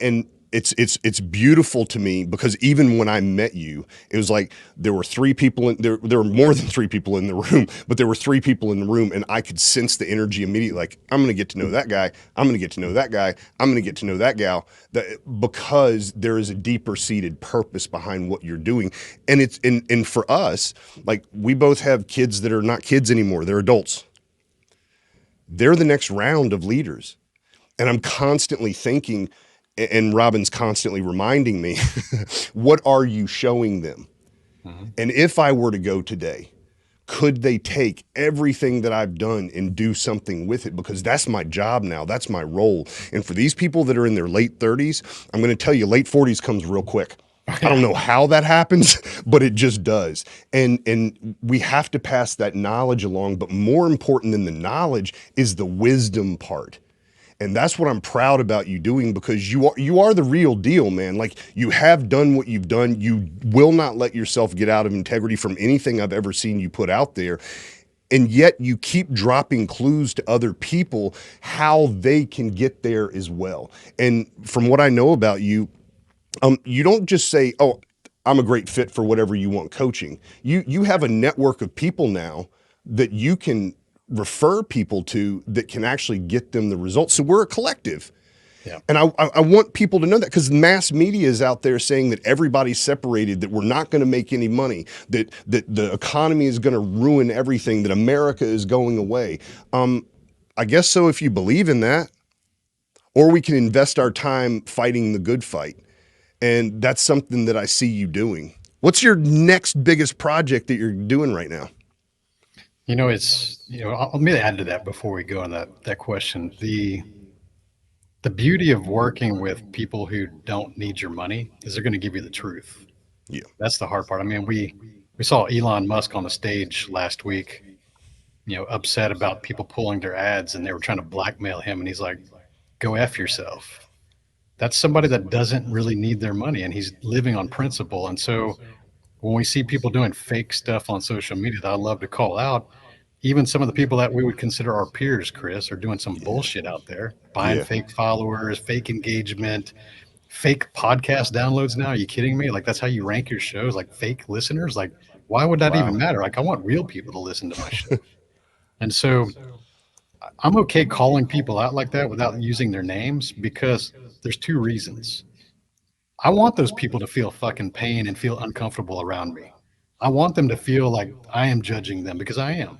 And it's beautiful to me, because even when I met you, it was like there were three people in there. There were more than three people in the room, but there were three people in the room, and I could sense the energy immediately. Like, I'm going to get to know that guy. I'm going to get to know that guy. I'm going to get to know that gal. Because there is a deeper seated purpose behind what you're doing. And it's and for us, like, we both have kids that are not kids anymore. They're adults. They're the next round of leaders. And I'm constantly thinking, and Robin's constantly reminding me, what are you showing them? Mm-hmm. And if I were to go today, could they take everything that I've done and do something with it? Because that's my job now. That's my role. And for these people that are in their late 30s, I'm going to tell you, late 40s comes real quick. I don't know how that happens, but it just does. And we have to pass that knowledge along. But more important than the knowledge is the wisdom part. And that's what I'm proud about you doing, because you are the real deal, man. Like, you have done what you've done. You will not let yourself get out of integrity from anything I've ever seen you put out there. And yet you keep dropping clues to other people how they can get there as well. And from what I know about you, you don't just say, oh, I'm a great fit for whatever you want coaching. You have a network of people now that you can refer people to that can actually get them the results. So we're a collective. Yeah. And I want people to know that, because mass media is out there saying that everybody's separated, that we're not going to make any money, that the economy is going to ruin everything, that America is going away. I guess so, if you believe in that, or we can invest our time fighting the good fight. And that's something that I see you doing. What's your next biggest project that you're doing right now? Let me add to that before we go on that question. The beauty of working with people who don't need your money is they're going to give you the truth. Yeah. That's the hard part. I mean, we saw Elon Musk on the stage last week, upset about people pulling their ads, and they were trying to blackmail him. And he's like, go F yourself. That's somebody that doesn't really need their money, and he's living on principle. And so when we see people doing fake stuff on social media that I love to call out, even some of the people that we would consider our peers, Chris, are doing some bullshit out there, buying fake followers, fake engagement, fake podcast downloads now. Are you kidding me? Like, that's how you rank your shows, like fake listeners? Like, why would that even matter? Like, I want real people to listen to my show. And so I'm okay calling people out like that without using their names, because there's two reasons. I want those people to feel fucking pain and feel uncomfortable around me. I want them to feel like I am judging them, because I am.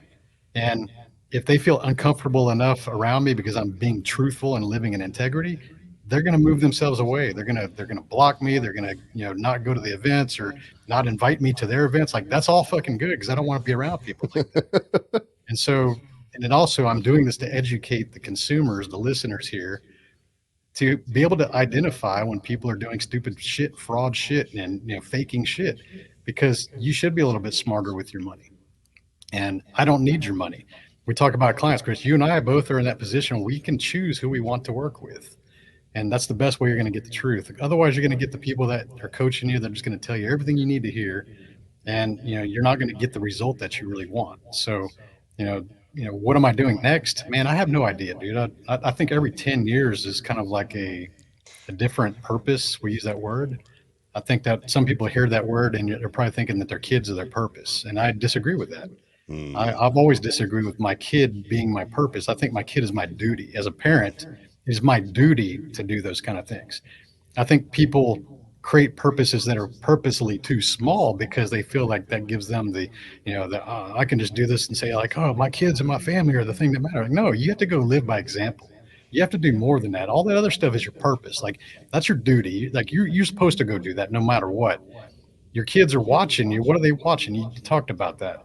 And if they feel uncomfortable enough around me because I'm being truthful and living in integrity, they're going to move themselves away. They're going to block me. They're going to, not go to the events or not invite me to their events. Like, that's all fucking good, because I don't want to be around people like that. And so, and then also, I'm doing this to educate the consumers, the listeners here, to be able to identify when people are doing stupid shit, fraud shit, and faking shit, because you should be a little bit smarter with your money. And I don't need your money. We talk about clients, Chris. You and I both are in that position. We can choose who we want to work with. And that's the best way you're going to get the truth. Otherwise, you're going to get the people that are coaching you. They're just going to tell you everything you need to hear. And, you're not going to get the result that you really want. So, what am I doing next? Man, I have no idea, dude. I think every 10 years is kind of like a different purpose. We use that word. I think that some people hear that word and they're probably thinking that their kids are their purpose. And I disagree with that. I've always disagreed with my kid being my purpose. I think my kid is my duty. As a parent, it is my duty to do those kind of things. I think people create purposes that are purposely too small because they feel like that gives them I can just do this and say, like, oh, my kids and my family are the thing that matter. Like, no, you have to go live by example. You have to do more than that. All that other stuff is your purpose. Like, that's your duty. Like, you're supposed to go do that no matter what. Your kids are watching you. What are they watching? You talked about that.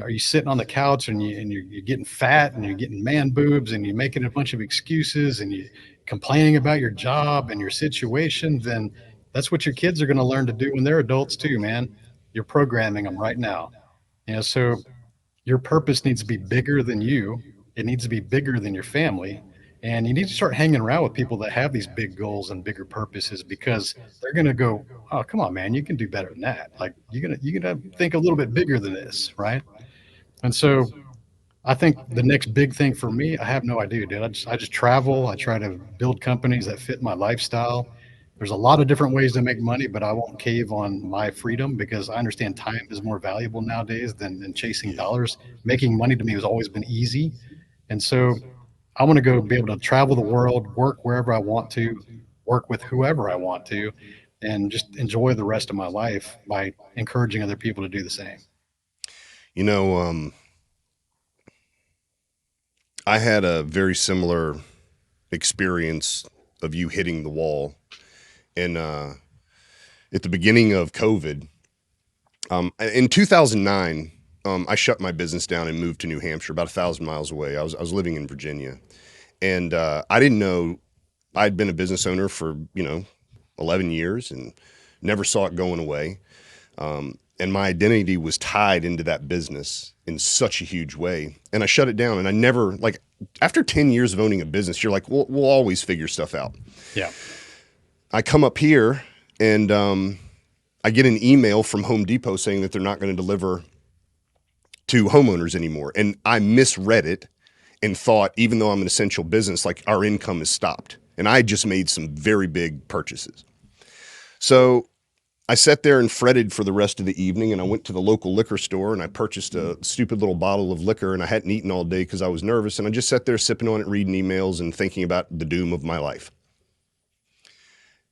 Are you sitting on the couch and you're getting fat and you're getting man boobs and you're making a bunch of excuses and you complaining about your job and your situation? Then that's what your kids are going to learn to do when they're adults too, man. You're programming them right now. So your purpose needs to be bigger than you. It needs to be bigger than your family. And you need to start hanging around with people that have these big goals and bigger purposes, because they're going to go, oh, come on, man, you can do better than that. Like, you're going to think a little bit bigger than this, right? And so I think the next big thing for me, I have no idea, dude. I just travel. I try to build companies that fit my lifestyle. There's a lot of different ways to make money, but I won't cave on my freedom, because I understand time is more valuable nowadays than chasing dollars. Making money to me has always been easy. And so I want to go be able to travel the world, work wherever I want to, work with whoever I want to, and just enjoy the rest of my life by encouraging other people to do the same. I had a very similar experience of you hitting the wall. And at the beginning of COVID, in 2009, I shut my business down and moved to New Hampshire, about 1,000 miles away. I was living in Virginia, and I didn't know I'd been a business owner for 11 years and never saw it going away. And my identity was tied into that business in such a huge way. And I shut it down, and I never, like, after 10 years of owning a business, you're like, we'll always figure stuff out. Yeah. I come up here and I get an email from Home Depot saying that they're not going to deliver to homeowners anymore. And I misread it and thought, even though I'm an essential business, like, our income is stopped. And I just made some very big purchases. So I sat there and fretted for the rest of the evening, and I went to the local liquor store and I purchased a stupid little bottle of liquor, and I hadn't eaten all day because I was nervous, and I just sat there sipping on it, reading emails and thinking about the doom of my life.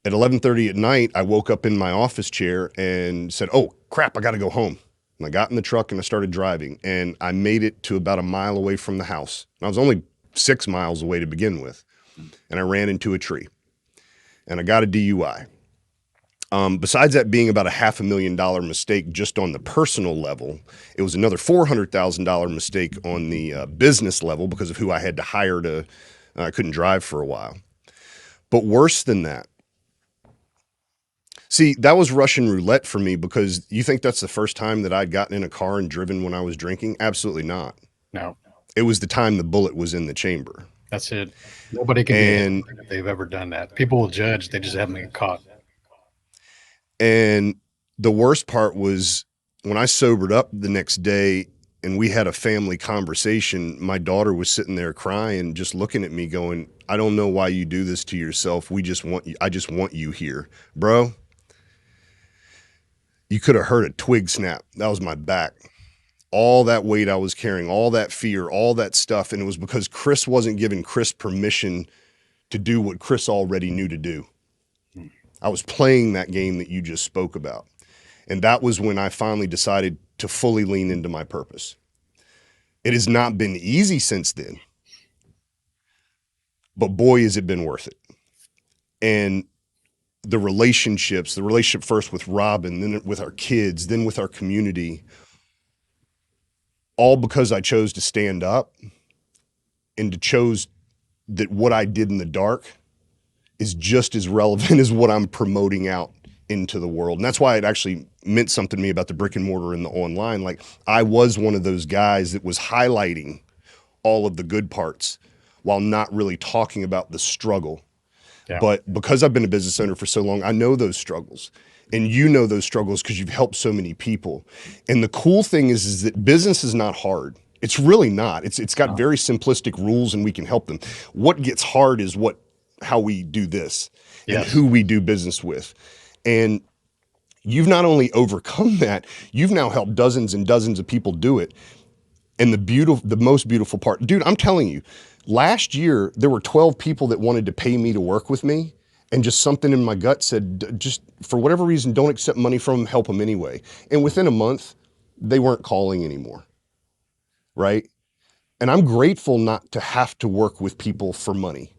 At 11:30 at night, I woke up in my office chair and said, oh crap, I got to go home. And I got in the truck and I started driving, and I made it to about a mile away from the house. I was only 6 miles away to begin with, and I ran into a tree and I got a DUI. Besides that being about a $500,000 mistake just on the personal level, it was another $400,000 mistake on the business level because of who I had to hire I couldn't drive for a while. But worse than that, see, that was Russian roulette for me, because you think that's the first time that I'd gotten in a car and driven when I was drinking? Absolutely not. No. It was the time the bullet was in the chamber. That's it. Nobody can be if they've ever done that. People will judge. They just haven't been caught. And the worst part was when I sobered up the next day and we had a family conversation, my daughter was sitting there crying, just looking at me going, I don't know why you do this to yourself. I just want you here. Bro, you could have heard a twig snap. That was my back. All that weight I was carrying, all that fear, all that stuff. And it was because Chris wasn't giving Chris permission to do what Chris already knew to do. I was playing that game that you just spoke about. And that was when I finally decided to fully lean into my purpose. It has not been easy since then, but boy, has it been worth it. And the relationship first with Robin, then with our kids, then with our community, all because I chose to stand up and to chose that what I did in the dark is just as relevant as what I'm promoting out into the world. And that's why it actually meant something to me about the brick and mortar and the online. Like, I was one of those guys that was highlighting all of the good parts while not really talking about the struggle. Yeah. But because I've been a business owner for so long, I know those struggles. And you know those struggles because you've helped so many people. And the cool thing is that business is not hard. It's really not. It's got very simplistic rules and we can help them. What gets hard is how we do this and who we do business with. And you've not only overcome that, you've now helped dozens and dozens of people do it. And the most beautiful part, dude, I'm telling you, last year there were 12 people that wanted to pay me to work with me. And just something in my gut said, just for whatever reason, don't accept money from them, help them anyway. And within a month, they weren't calling anymore, right? And I'm grateful not to have to work with people for money,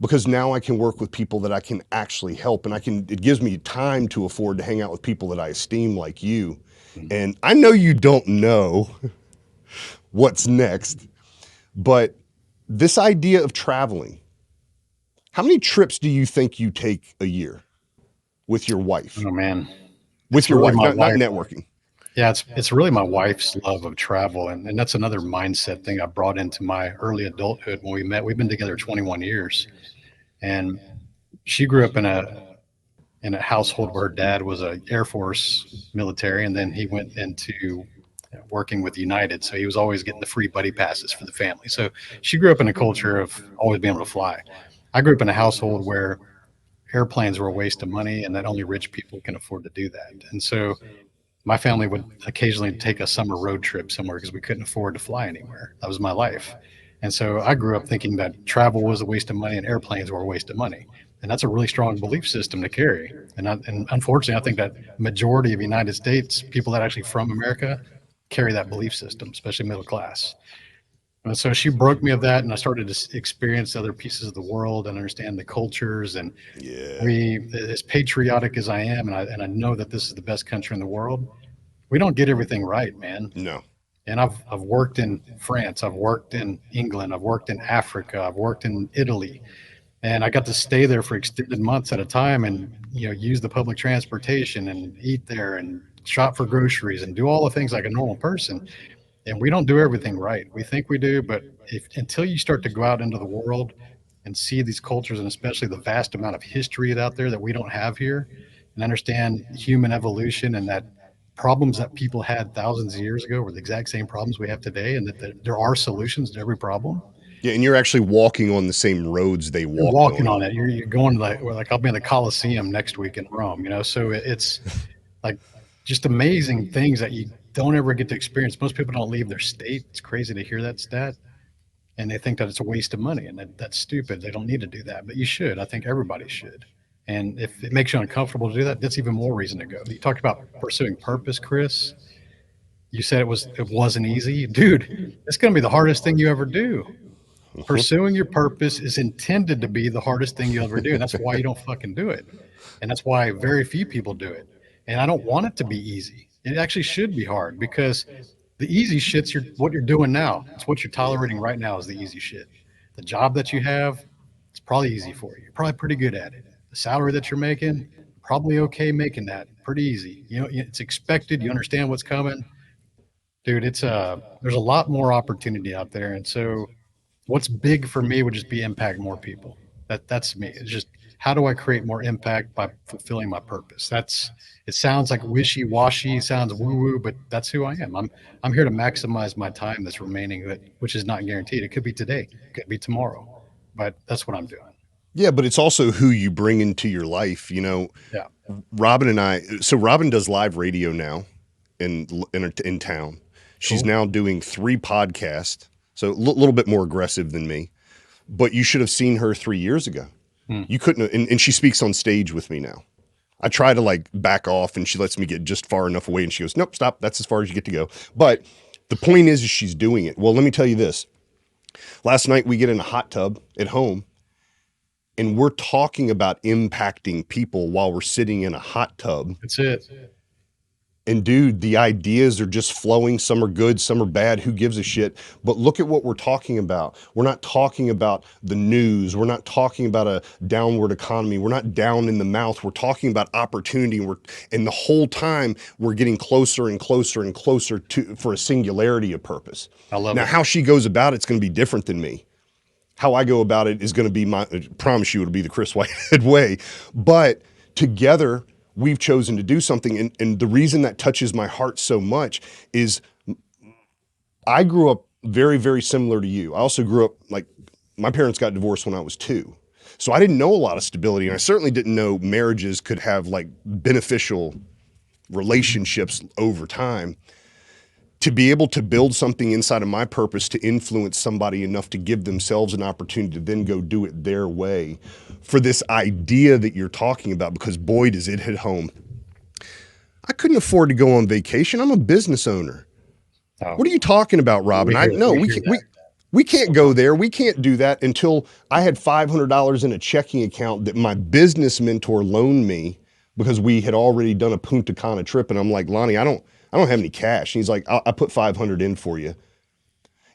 because now I can work with people that I can actually help, and it gives me time to afford to hang out with people that I esteem like you. And I know you don't know what's next, but this idea of traveling, how many trips do you think you take a year with your wife? Oh man. With your really wife, not wife. networking. Yeah, it's really my wife's love of travel. And that's another mindset thing I brought into my early adulthood when we met. We've been together 21 years. And she grew up in a household where her dad was a Air Force military, and then he went into working with United. So he was always getting the free buddy passes for the family. So she grew up in a culture of always being able to fly. I grew up in a household where airplanes were a waste of money and that only rich people can afford to do that. And so my family would occasionally take a summer road trip somewhere because we couldn't afford to fly anywhere. That was my life. And so I grew up thinking that travel was a waste of money and airplanes were a waste of money. And that's a really strong belief system to carry. And unfortunately, I think that majority of the United States, people that are actually from America, carry that belief system, especially middle class. And so she broke me of that, and I started to experience other pieces of the world and understand the cultures. And as patriotic as I am, and I know that this is the best country in the world, we don't get everything right, man. No. And I've worked in France, I've worked in England, I've worked in Africa, I've worked in Italy, and I got to stay there for extended months at a time, and use the public transportation and eat there and shop for groceries and do all the things like a normal person. And we don't do everything right. We think we do, but until you start to go out into the world and see these cultures, and especially the vast amount of history out there that we don't have here, and understand human evolution, and that problems that people had thousands of years ago were the exact same problems we have today, and that there are solutions to every problem. Yeah, and you're actually walking on the same roads they You're walked walking on. on it. You're going to like I'll be in the Colosseum next week in Rome, so it's like just amazing things that you don't ever get to experience. Most people don't leave their state. It's crazy to hear that stat. And they think that it's a waste of money, and that's stupid. They don't need to do that, but you should. I think everybody should. And if it makes you uncomfortable to do that, that's even more reason to go. You talked about pursuing purpose, Chris. You said it wasn't easy. Dude, it's going to be the hardest thing you ever do. Pursuing your purpose is intended to be the hardest thing you'll ever do. And that's why you don't fucking do it. And that's why very few people do it. And I don't want it to be easy. It actually should be hard, because the easy shit's what you're doing now. It's what you're tolerating right now is the easy shit. The job that you have, it's probably easy for you. You're probably pretty good at it. The salary that you're making, probably okay making that. Pretty easy. It's expected. You understand what's coming. Dude, there's a lot more opportunity out there. And so what's big for me would just be impact more people. That's me. It's just, how do I create more impact by fulfilling my purpose? It sounds like wishy-washy, sounds woo-woo, but that's who I am. I'm here to maximize my time that's remaining, which is not guaranteed. It could be today, it could be tomorrow, but that's what I'm doing. Yeah, but it's also who you bring into your life. Yeah. Robin and I. So Robin does live radio now in town. She's now doing 3 podcasts, so a little bit more aggressive than me. But you should have seen her 3 years ago. You couldn't have, and she speaks on stage with me now. I try to like back off and she lets me get just far enough away and she goes, nope, stop. That's as far as you get to go. But the point is she's doing it. Well, let me tell you this. Last night we get in a hot tub at home and we're talking about impacting people while we're sitting in a hot tub. That's it. And dude, the ideas are just flowing. Some are good, some are bad. Who gives a shit? But look at what we're talking about. We're not talking about the news. We're not talking about a downward economy. We're not down in the mouth. We're talking about opportunity. And the whole time we're getting closer and closer and closer for a singularity of purpose. I love it. Now, how she goes about it's going to be different than me. How I go about it is going to be I promise you it'll be the Chris Whitehead way. But together, we've chosen to do something. And the reason that touches my heart so much is I grew up very, very similar to you. I also grew up like my parents got divorced when I was 2. So I didn't know a lot of stability. And I certainly didn't know marriages could have like beneficial relationships over time. To be able to build something inside of my purpose to influence somebody enough to give themselves an opportunity to then go do it their way for this idea that you're talking about, because boy, does it hit home. I couldn't afford to go on vacation. I'm a business owner. Oh. What are you talking about, Robin? We can't go there. We can't do that until I had $500 in a checking account that my business mentor loaned me because we had already done a Punta Cana trip. And I'm like, Lonnie, I don't have any cash. And he's like, I put 500 in for you.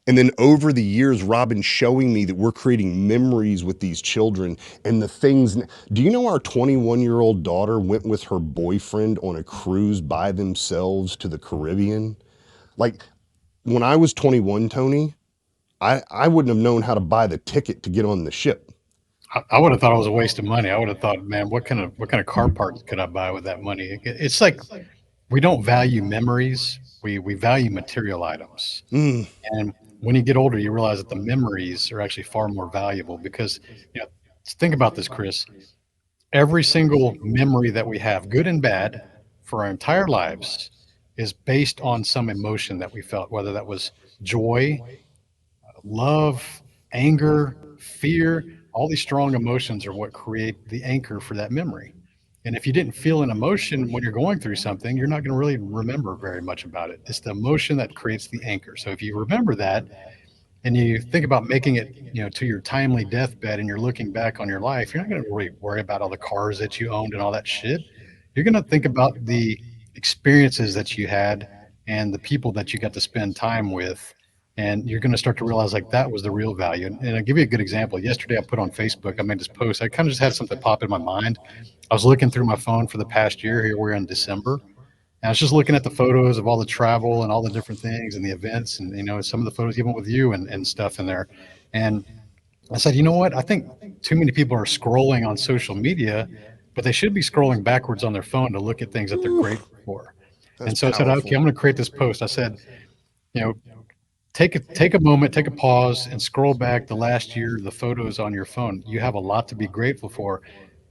And then over the years, Robin's showing me that we're creating memories with these children and the things. Do you know our 21-year-old daughter went with her boyfriend on a cruise by themselves to the Caribbean? Like when I was 21, Tony, I wouldn't have known how to buy the ticket to get on the ship. I would have thought it was a waste of money. I would have thought, man, what kind of car parts could I buy with that money? It's like, we don't value memories. We value material items. And when you get older, you realize that the memories are actually far more valuable because, think about this, Chris. Every single memory that we have, good and bad, for our entire lives is based on some emotion that we felt, whether that was joy, love, anger, fear. All these strong emotions are what create the anchor for that memory. And if you didn't feel an emotion when you're going through something, you're not going to really remember very much about it. It's the emotion that creates the anchor. So if you remember that and you think about making it, to your timely deathbed and you're looking back on your life, you're not going to really worry about all the cars that you owned and all that shit. You're going to think about the experiences that you had and the people that you got to spend time with. And you're going to start to realize like that was the real value. And I'll give you a good example. Yesterday I put on Facebook, I made this post. I kind of just had something pop in my mind. I was looking through my phone for the past year. Here we're in December. And I was just looking at the photos of all the travel and all the different things and the events and, some of the photos even with you and stuff in there. And I said, you know what? I think too many people are scrolling on social media, but they should be scrolling backwards on their phone to look at things that they're grateful for. And so powerful. I said, okay, I'm going to create this post. I said, take a moment, take a pause and scroll back the last year, the photos on your phone. You have a lot to be grateful for.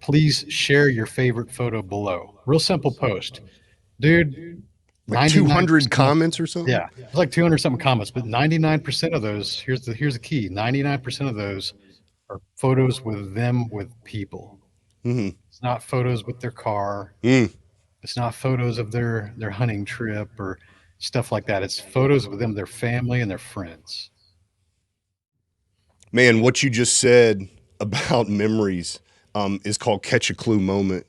Please share your favorite photo below. Real simple post. Dude, like 200 comments or something? Yeah, it's like 200 something comments, but 99% of those, here's the key, 99% of those are photos with people. Mm-hmm. It's not photos with their car. It's not photos of their hunting trip or stuff like that. It's photos with them, their family and their friends. Man, what you just said about memories is called catch a clue moment.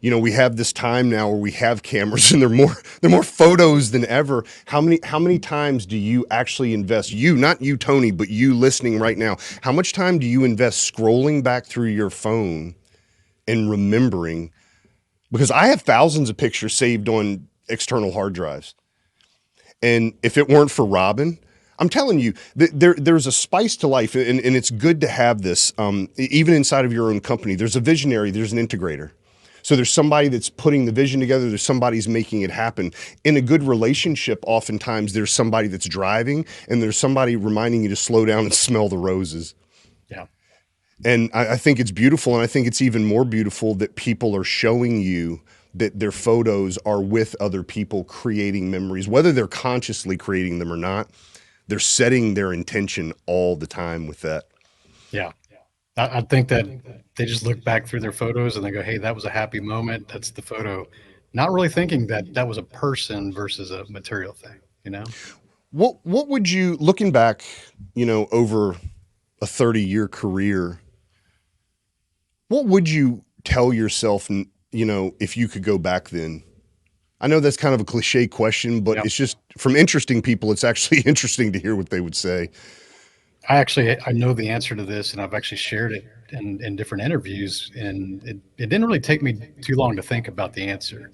We have this time now where we have cameras and they're more photos than ever. How many times do you actually invest, not you, Tony, but you listening right now, how much time do you invest scrolling back through your phone and remembering? Because I have thousands of pictures saved on external hard drives. And if it weren't for Robin, I'm telling you, there's a spice to life, and it's good to have this, even inside of your own company. There's a visionary, there's an integrator. So there's somebody that's putting the vision together, there's somebody's making it happen. In a good relationship, oftentimes there's somebody that's driving, and there's somebody reminding you to slow down and smell the roses. Yeah. And I think it's beautiful, and I think it's even more beautiful that people are showing you that their photos are with other people creating memories, whether they're consciously creating them or not. They're setting their intention all the time with that. Yeah. I think that they just look back through their photos and they go, hey, that was a happy moment. That's the photo. Not really thinking that that was a person versus a material thing, you know? What would you, looking back, over a 30-year career, what would you tell yourself, if you could go back then? I know that's kind of a cliche question, but Yeah. it's just from interesting people, it's actually interesting to hear what they would say. I know the answer to this, and I've actually shared it in different interviews, and it didn't really take me too long to think about the answer.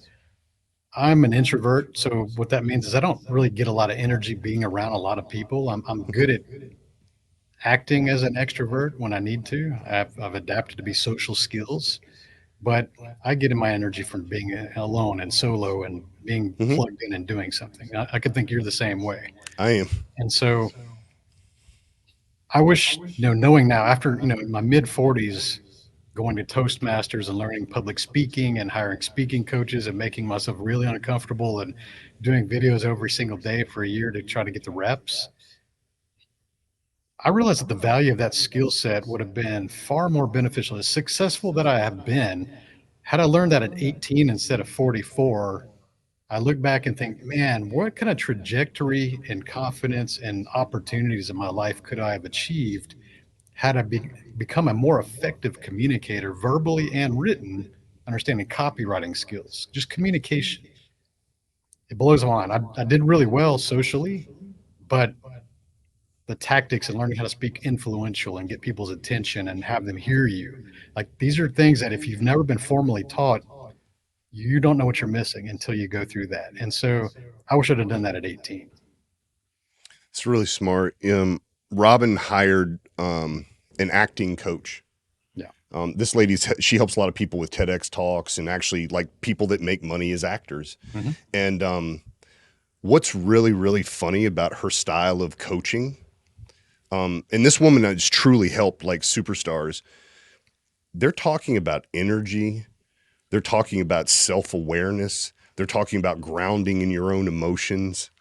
I'm an introvert, so what that means is I don't really get a lot of energy being around a lot of people. I'm good at acting as an extrovert when I need to. I've adapted to be social skills, but I get in my energy from being alone and solo and being Mhm. plugged in and doing something. I could think you're the same way. I am. And so I wish, knowing now after, in my mid 40s, going to Toastmasters and learning public speaking and hiring speaking coaches and making myself really uncomfortable and doing videos every single day for a year to try to get the reps. I realized that the value of that skill set would have been far more beneficial. As successful that I have been, had I learned that at 18 instead of 44, I look back and think, man, what kind of trajectory and confidence and opportunities in my life could I have achieved had I become a more effective communicator, verbally and written, understanding copywriting skills, just communication. It blows my mind. I did really well socially, but the tactics and learning how to speak influential and get people's attention and have them hear you, like these are things that if you've never been formally taught, you don't know what you're missing until you go through that. And so I wish I'd have done that at 18. It's really smart. Robin hired an acting coach. Yeah. This she helps a lot of people with TEDx talks and actually like people that make money as actors. Mm-hmm. And what's really, really funny about her style of coaching, and this woman has truly helped like superstars. They're talking about energy. They're talking about self-awareness. They're talking about grounding in your own emotions.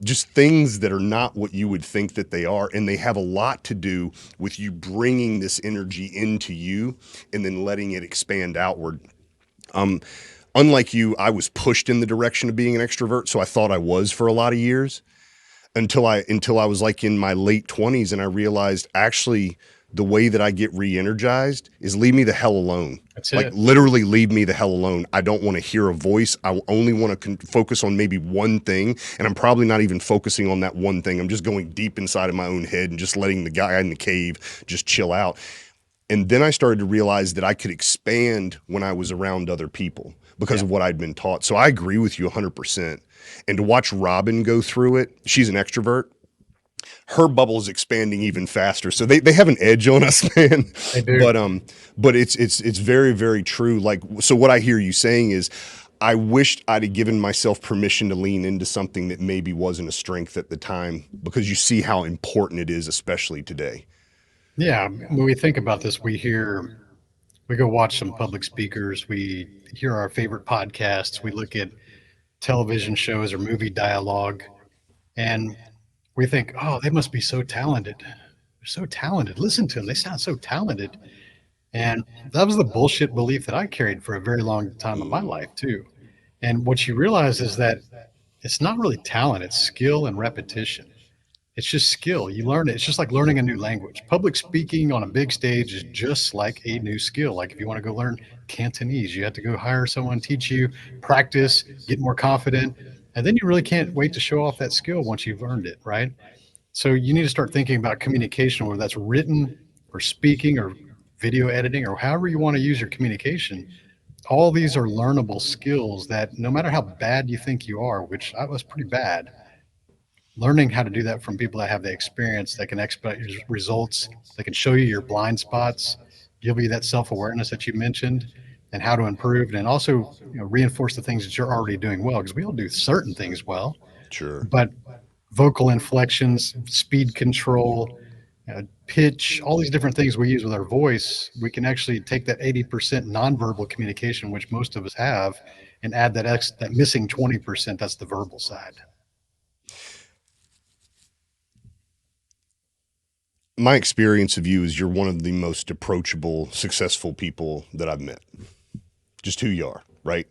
Just things that are not what you would think that they are. And they have a lot to do with you bringing this energy into you and then letting it expand outward. Unlike you, I was pushed in the direction of being an extrovert. So I thought I was for a lot of years until I was like in my late 20s. And I realized actually the way that I get re-energized is leave me the hell alone. That's like it. literally leave me the hell alone. I don't want to hear a voice. I only want to focus on maybe one thing. And I'm probably not even focusing on that one thing. I'm just going deep inside of my own head and just letting the guy in the cave just chill out. And then I started to realize that I could expand when I was around other people because of what I'd been taught. So I agree with you 100%. And to watch Robin go through it, she's an extrovert. Her bubble is expanding even faster. So they have an edge on us, man. They do. But it's very, very true. Like, so what I hear you saying is I wished I'd have given myself permission to lean into something that maybe wasn't a strength at the time, because you see how important it is, especially today. Yeah. When we think about this, we go watch some public speakers, we hear our favorite podcasts, we look at television shows or movie dialogue, and we think, oh, they must be so talented. They're so talented. Listen to them. They sound so talented. And that was the bullshit belief that I carried for a very long time in my life, too. And what you realize is that it's not really talent, it's skill and repetition. It's just skill. You learn it. It's just like learning a new language. Public speaking on a big stage is just like a new skill. Like if you want to go learn Cantonese, you have to go hire someone, teach you, practice, get more confident. And then you really can't wait to show off that skill once you've earned it, right? So you need to start thinking about communication, whether that's written or speaking or video editing or however you want to use your communication. All these are learnable skills that no matter how bad you think you are, which I was pretty bad, learning how to do that from people that have the experience that can expedite your results, that can show you your blind spots, give you that self-awareness that you mentioned and how to improve, and also reinforce the things that you're already doing well, because we all do certain things well, Sure. but vocal inflections, speed control, pitch, all these different things we use with our voice, we can actually take that 80% nonverbal communication, which most of us have, and add that missing 20%, that's the verbal side. my experience of you is you're one of the most approachable, successful people that I've met. Just who you are, right?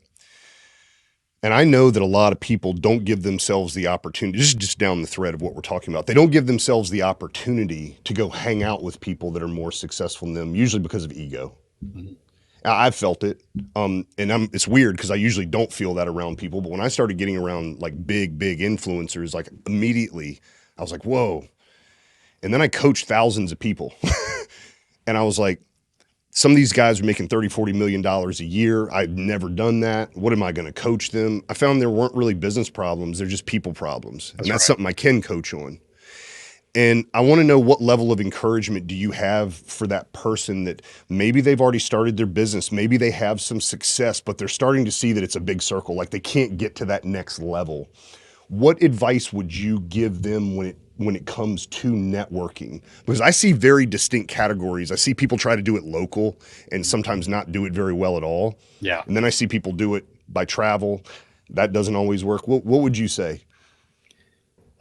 And I know that a lot of people don't give themselves the opportunity, this is just down the thread of what we're talking about. They don't give themselves the opportunity to go hang out with people that are more successful than them, usually because of ego. Mhm. I've felt it. It's weird because I usually don't feel that around people. But when I started getting around like big influencers, like immediately I was like, whoa. And then I coached thousands of people. And I was like, some of these guys are making 30, $40 million a year. I've never done that. What am I going to coach them? I found there weren't really business problems. They're just people problems. And that's right. something I can coach on. And I want to know, what level of encouragement do you have for that person that maybe they've already started their business, maybe they have some success, but they're starting to see that it's a big circle, like they can't get to that next level. What advice would you give them when it comes to networking? Because I see very distinct categories. I see people try to do it local and sometimes not do it very well at all. Yeah. And then I see people do it by travel. That doesn't always work. What would you say?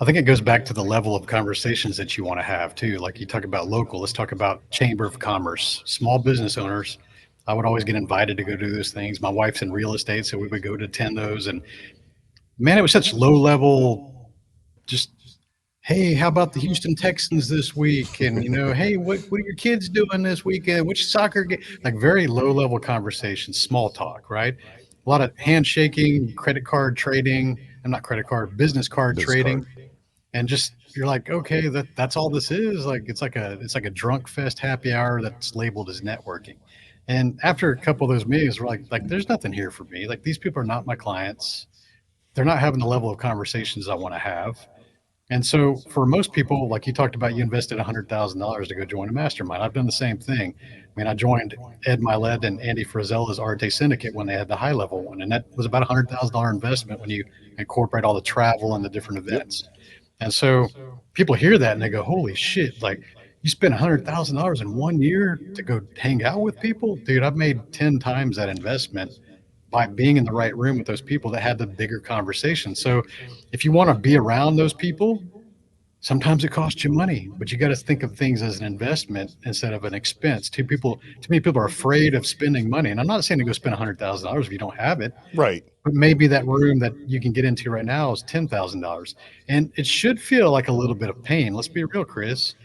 I think it goes back to the level of conversations that you want to have too. Like you talk about local, let's talk about Chamber of Commerce, small business owners. I would always get invited to go do those things. My wife's in real estate, so we would go to attend those. And man, it was such low level, just, hey, how about the Houston Texans this week? And, hey, what are your kids doing this weekend? Which soccer game? Like very low level conversations, small talk, right? A lot of handshaking, credit card trading. I'm not credit card, business card Business trading. card. And just, you're like, okay, that's all this is. Like, it's like a drunk fest happy hour that's labeled as networking. And after a couple of those meetings, we're like, there's nothing here for me. Like, these people are not my clients. They're not having the level of conversations I want to have. And so for most people, like you talked about, you invested $100,000 to go join a mastermind. I've done the same thing. I mean, I joined Ed Milet and Andy Frizella's Arte Syndicate when they had the high level one. And that was about $100,000 investment when you incorporate all the travel and the different Yep. events. And so people hear that and they go, holy shit, like you spent $100,000 in 1 year to go hang out with people? Dude, I've made 10 times that investment by being in the right room with those people that had the bigger conversation. So if you want to be around those people, sometimes it costs you money, but you got to think of things as an investment instead of an expense. Too many people are afraid of spending money. And I'm not saying to go spend $100,000 if you don't have it, Right. but maybe that room that you can get into right now is $10,000. And it should feel like a little bit of pain. Let's be real, Chris.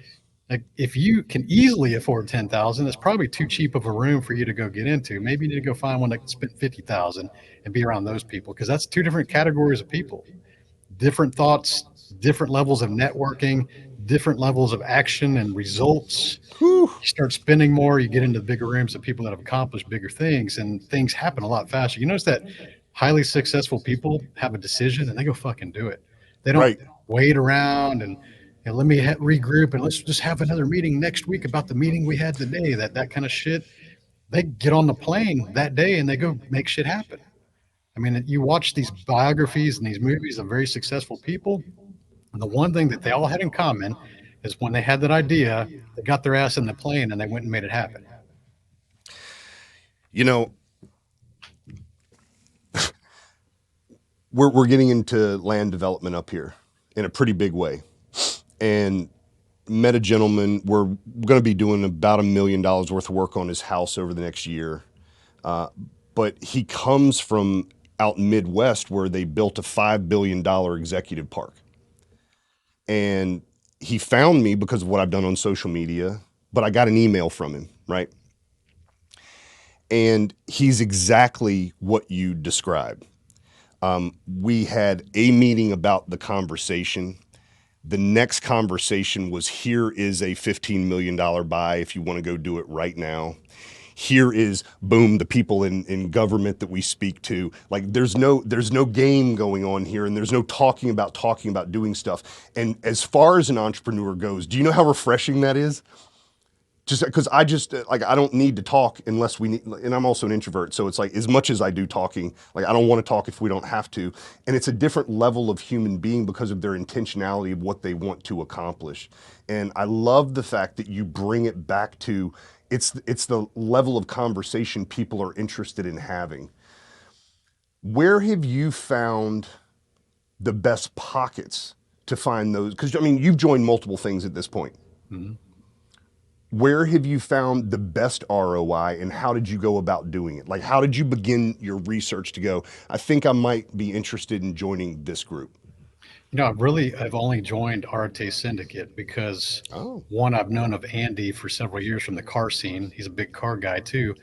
Like if you can easily afford 10,000, it's probably too cheap of a room for you to go get into. Maybe you need to go find one that can spend 50,000 and be around those people, because that's two different categories of people, different thoughts, different levels of networking, different levels of action and results. Whew. You start spending more, you get into bigger rooms of people that have accomplished bigger things, and things happen a lot faster. You notice that highly successful people have a decision and they go fucking do it. They don't Right. wait around and let me regroup and let's just have another meeting next week about the meeting we had today. That kind of shit. They get on the plane that day and they go make shit happen. I mean, you watch these biographies and these movies of very successful people, and the one thing that they all had in common is when they had that idea, they got their ass in the plane and they went and made it happen. You know, we're getting into land development up here in a pretty big way. And met a gentleman. We're going to be doing about $1 million worth of work on his house over the next year. But he comes from out Midwest where they built a $5 billion executive park. And he found me because of what I've done on social media, but I got an email from him, right? And he's exactly what you described. We had a meeting about the conversation. The next conversation was, here is a $15 million buy if you want to go do it right now. Here is, boom, the people in government that we speak to. Like there's no game going on here, and there's no talking about doing stuff. And as far as an entrepreneur goes, do you know how refreshing that is? Just because I don't need to talk unless we need, and I'm also an introvert. So it's like, as much as I do talking, like I don't want to talk if we don't have to. And it's a different level of human being because of their intentionality of what they want to accomplish. And I love the fact that you bring it back to, it's the level of conversation people are interested in having. Where have you found the best pockets to find those? Because I mean, you've joined multiple things at this point. Mm-hmm. where have you found the best ROI and how did you go about doing it? Like, how did you begin your research to go, I think I might be interested in joining this group? I've only joined Arte Syndicate because Oh, one, I've known of Andy for several years from the car scene. He's a big car guy too.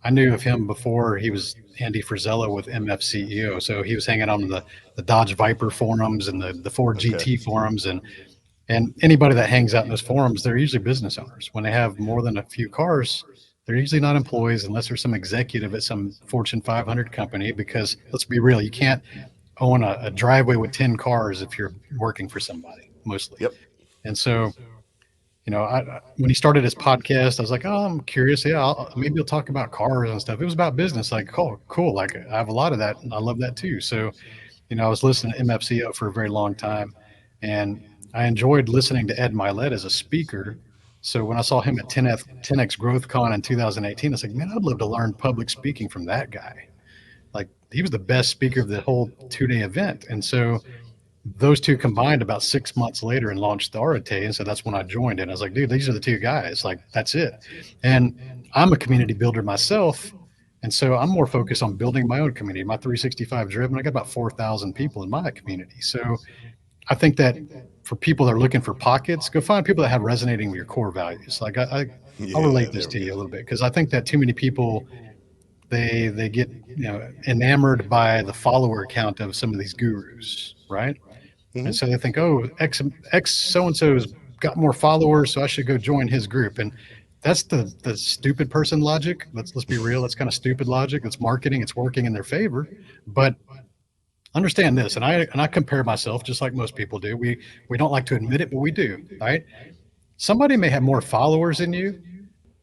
I knew of him before he was Andy Frisella with MF CEO. So he was hanging on the Dodge Viper forums and the Ford okay. GT forums. And anybody that hangs out in those forums, they're usually business owners. When they have more than a few cars, they're usually not employees unless there's some executive at some Fortune 500 company. Because let's be real, you can't own a driveway with 10 cars if you're working for somebody, mostly. Yep. And so, when he started his podcast, I was like, oh, I'm curious. Yeah, maybe he'll talk about cars and stuff. It was about business. Like, oh, cool. Like, I have a lot of that. And I love that too. So, I was listening to MFCO for a very long time, and I enjoyed listening to Ed Milet as a speaker. So when I saw him at 10X Growth Con in 2018, I was like, man, I'd love to learn public speaking from that guy. Like, he was the best speaker of the whole 2-day event. And so those two combined about 6 months later and launched the Arate. And so that's when I joined it. And I was like, dude, these are the two guys. Like, that's it. And I'm a community builder myself. And so I'm more focused on building my own community, my 365 driven. I got about 4,000 people in my community. So I think that for people that are looking for pockets, go find people that have resonating with your core values. Like I'll relate this to you a little bit, because I think that too many people, they get enamored by the follower count of some of these gurus, right? And so they think, oh, X so-and-so's got more followers, so I should go join his group. And that's the stupid person logic. Let's be real. That's kind of stupid logic. It's marketing. It's working in their favor. But understand this, and I compare myself just like most people do. We don't like to admit it, but we do, right? Somebody may have more followers than you,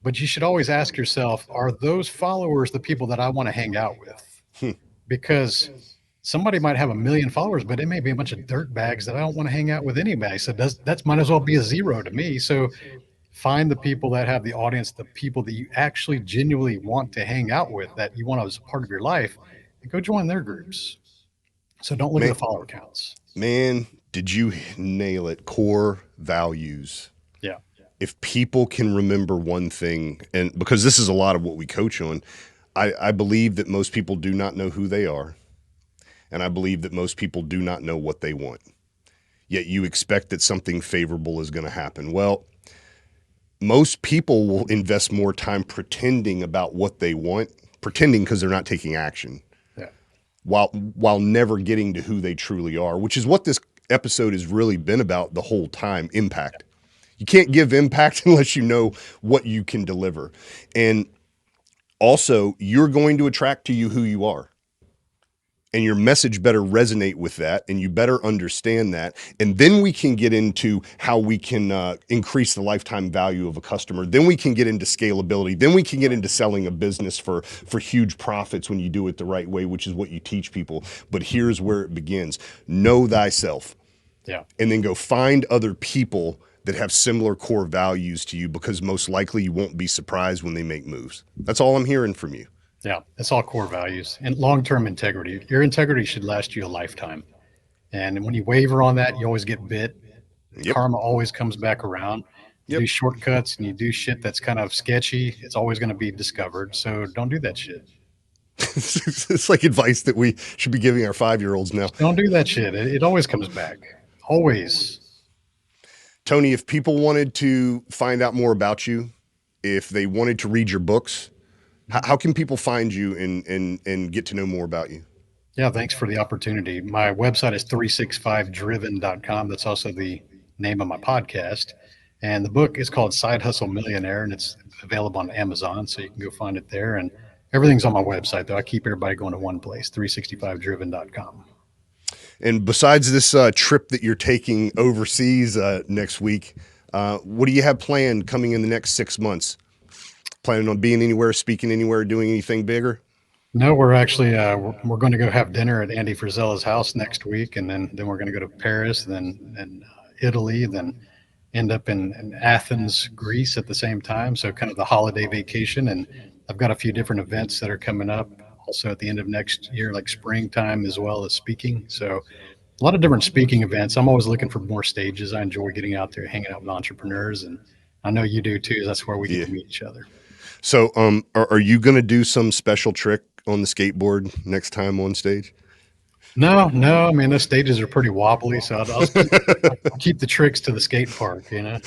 but you should always ask yourself, are those followers the people that I want to hang out with? Because somebody might have 1 million followers, but it may be a bunch of dirt bags that I don't want to hang out with anybody. So that might as well be a zero to me. So find the people that have the audience, the people that you actually genuinely want to hang out with, that you want as a part of your life, and go join their groups. So don't look at the follower counts. Man, did you nail it? Core values. Yeah. If people can remember one thing, and because this is a lot of what we coach on, I believe that most people do not know who they are. And I believe that most people do not know what they want. Yet you expect that something favorable is going to happen. Well, most people will invest more time pretending about what they want, pretending because they're not taking action. Yeah. While never getting to who they truly are, which is what this episode has really been about the whole time, impact. You can't give impact unless you know what you can deliver. And also, you're going to attract to you who you are. And your message better resonate with that, and you better understand that. And then we can get into how we can increase the lifetime value of a customer. Then we can get into scalability. Then we can get into selling a business for huge profits when you do it the right way, which is what you teach people. But here's where it begins. Know thyself. Yeah. And then go find other people that have similar core values to you, because most likely you won't be surprised when they make moves. That's all I'm hearing from you. Yeah, that's all core values and long-term integrity. Your integrity should last you a lifetime. And when you waver on that, you always get bit. Yep. Karma always comes back around. You do shortcuts and you do shit that's kind of sketchy, it's always going to be discovered. So don't do that shit. It's like advice that we should be giving our 5-year-olds now. Don't do that shit. It always comes back. Always. Tony, if people wanted to find out more about you, if they wanted to read your books, how can people find you and get to know more about you? Yeah, thanks for the opportunity. My website is 365driven.com. That's also the name of my podcast. And the book is called Side Hustle Millionaire, and it's available on Amazon, so you can go find it there. And everything's on my website, though. I keep everybody going to one place, 365driven.com. And besides this trip that you're taking overseas next week, what do you have planned coming in the next 6 months? Planning on being anywhere, speaking anywhere, doing anything bigger? No, we're actually we're going to go have dinner at Andy Frisella's house next week, and then we're going to go to Paris, then Italy, then end up in Athens, Greece at the same time. So kind of the holiday vacation, and I've got a few different events that are coming up also at the end of next year, like springtime, as well as speaking. So a lot of different speaking events. I'm always looking for more stages. I enjoy getting out there, hanging out with entrepreneurs, and I know you do too. That's where we get Yeah. to meet each other. So, are you going to do some special trick on the skateboard next time on stage? No, I mean, those stages are pretty wobbly, so I'll keep the tricks to the skate park, you know?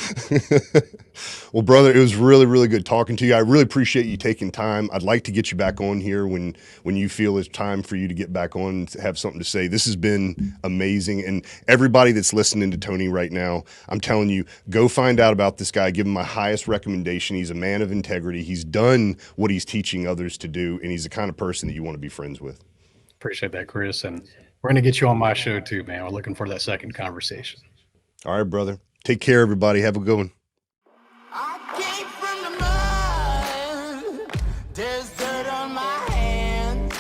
Well, brother, it was really, really good talking to you. I really appreciate you taking time. I'd like to get you back on here when you feel it's time for you to get back on and have something to say. This has been amazing. And everybody that's listening to Tony right now, I'm telling you, go find out about this guy. Give him my highest recommendation. He's a man of integrity. He's done what he's teaching others to do, and he's the kind of person that you want to be friends with. Appreciate that, Chris. And we're going to get you on my show too, man. We're looking for that second conversation. All right, brother. Take care, everybody. Have a good one. I came from the mud. There's dirt on my hands.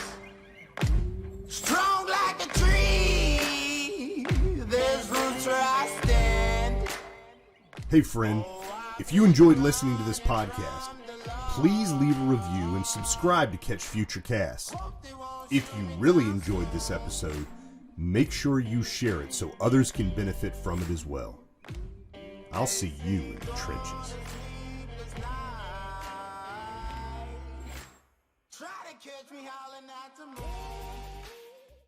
Strong like a tree. There's roots where I stand. Hey, friend, if you enjoyed listening to this podcast, please leave a review and subscribe to catch future casts. If you really enjoyed this episode, make sure you share it so others can benefit from it as well. I'll see you in the trenches. Try to catch me howling at the moon.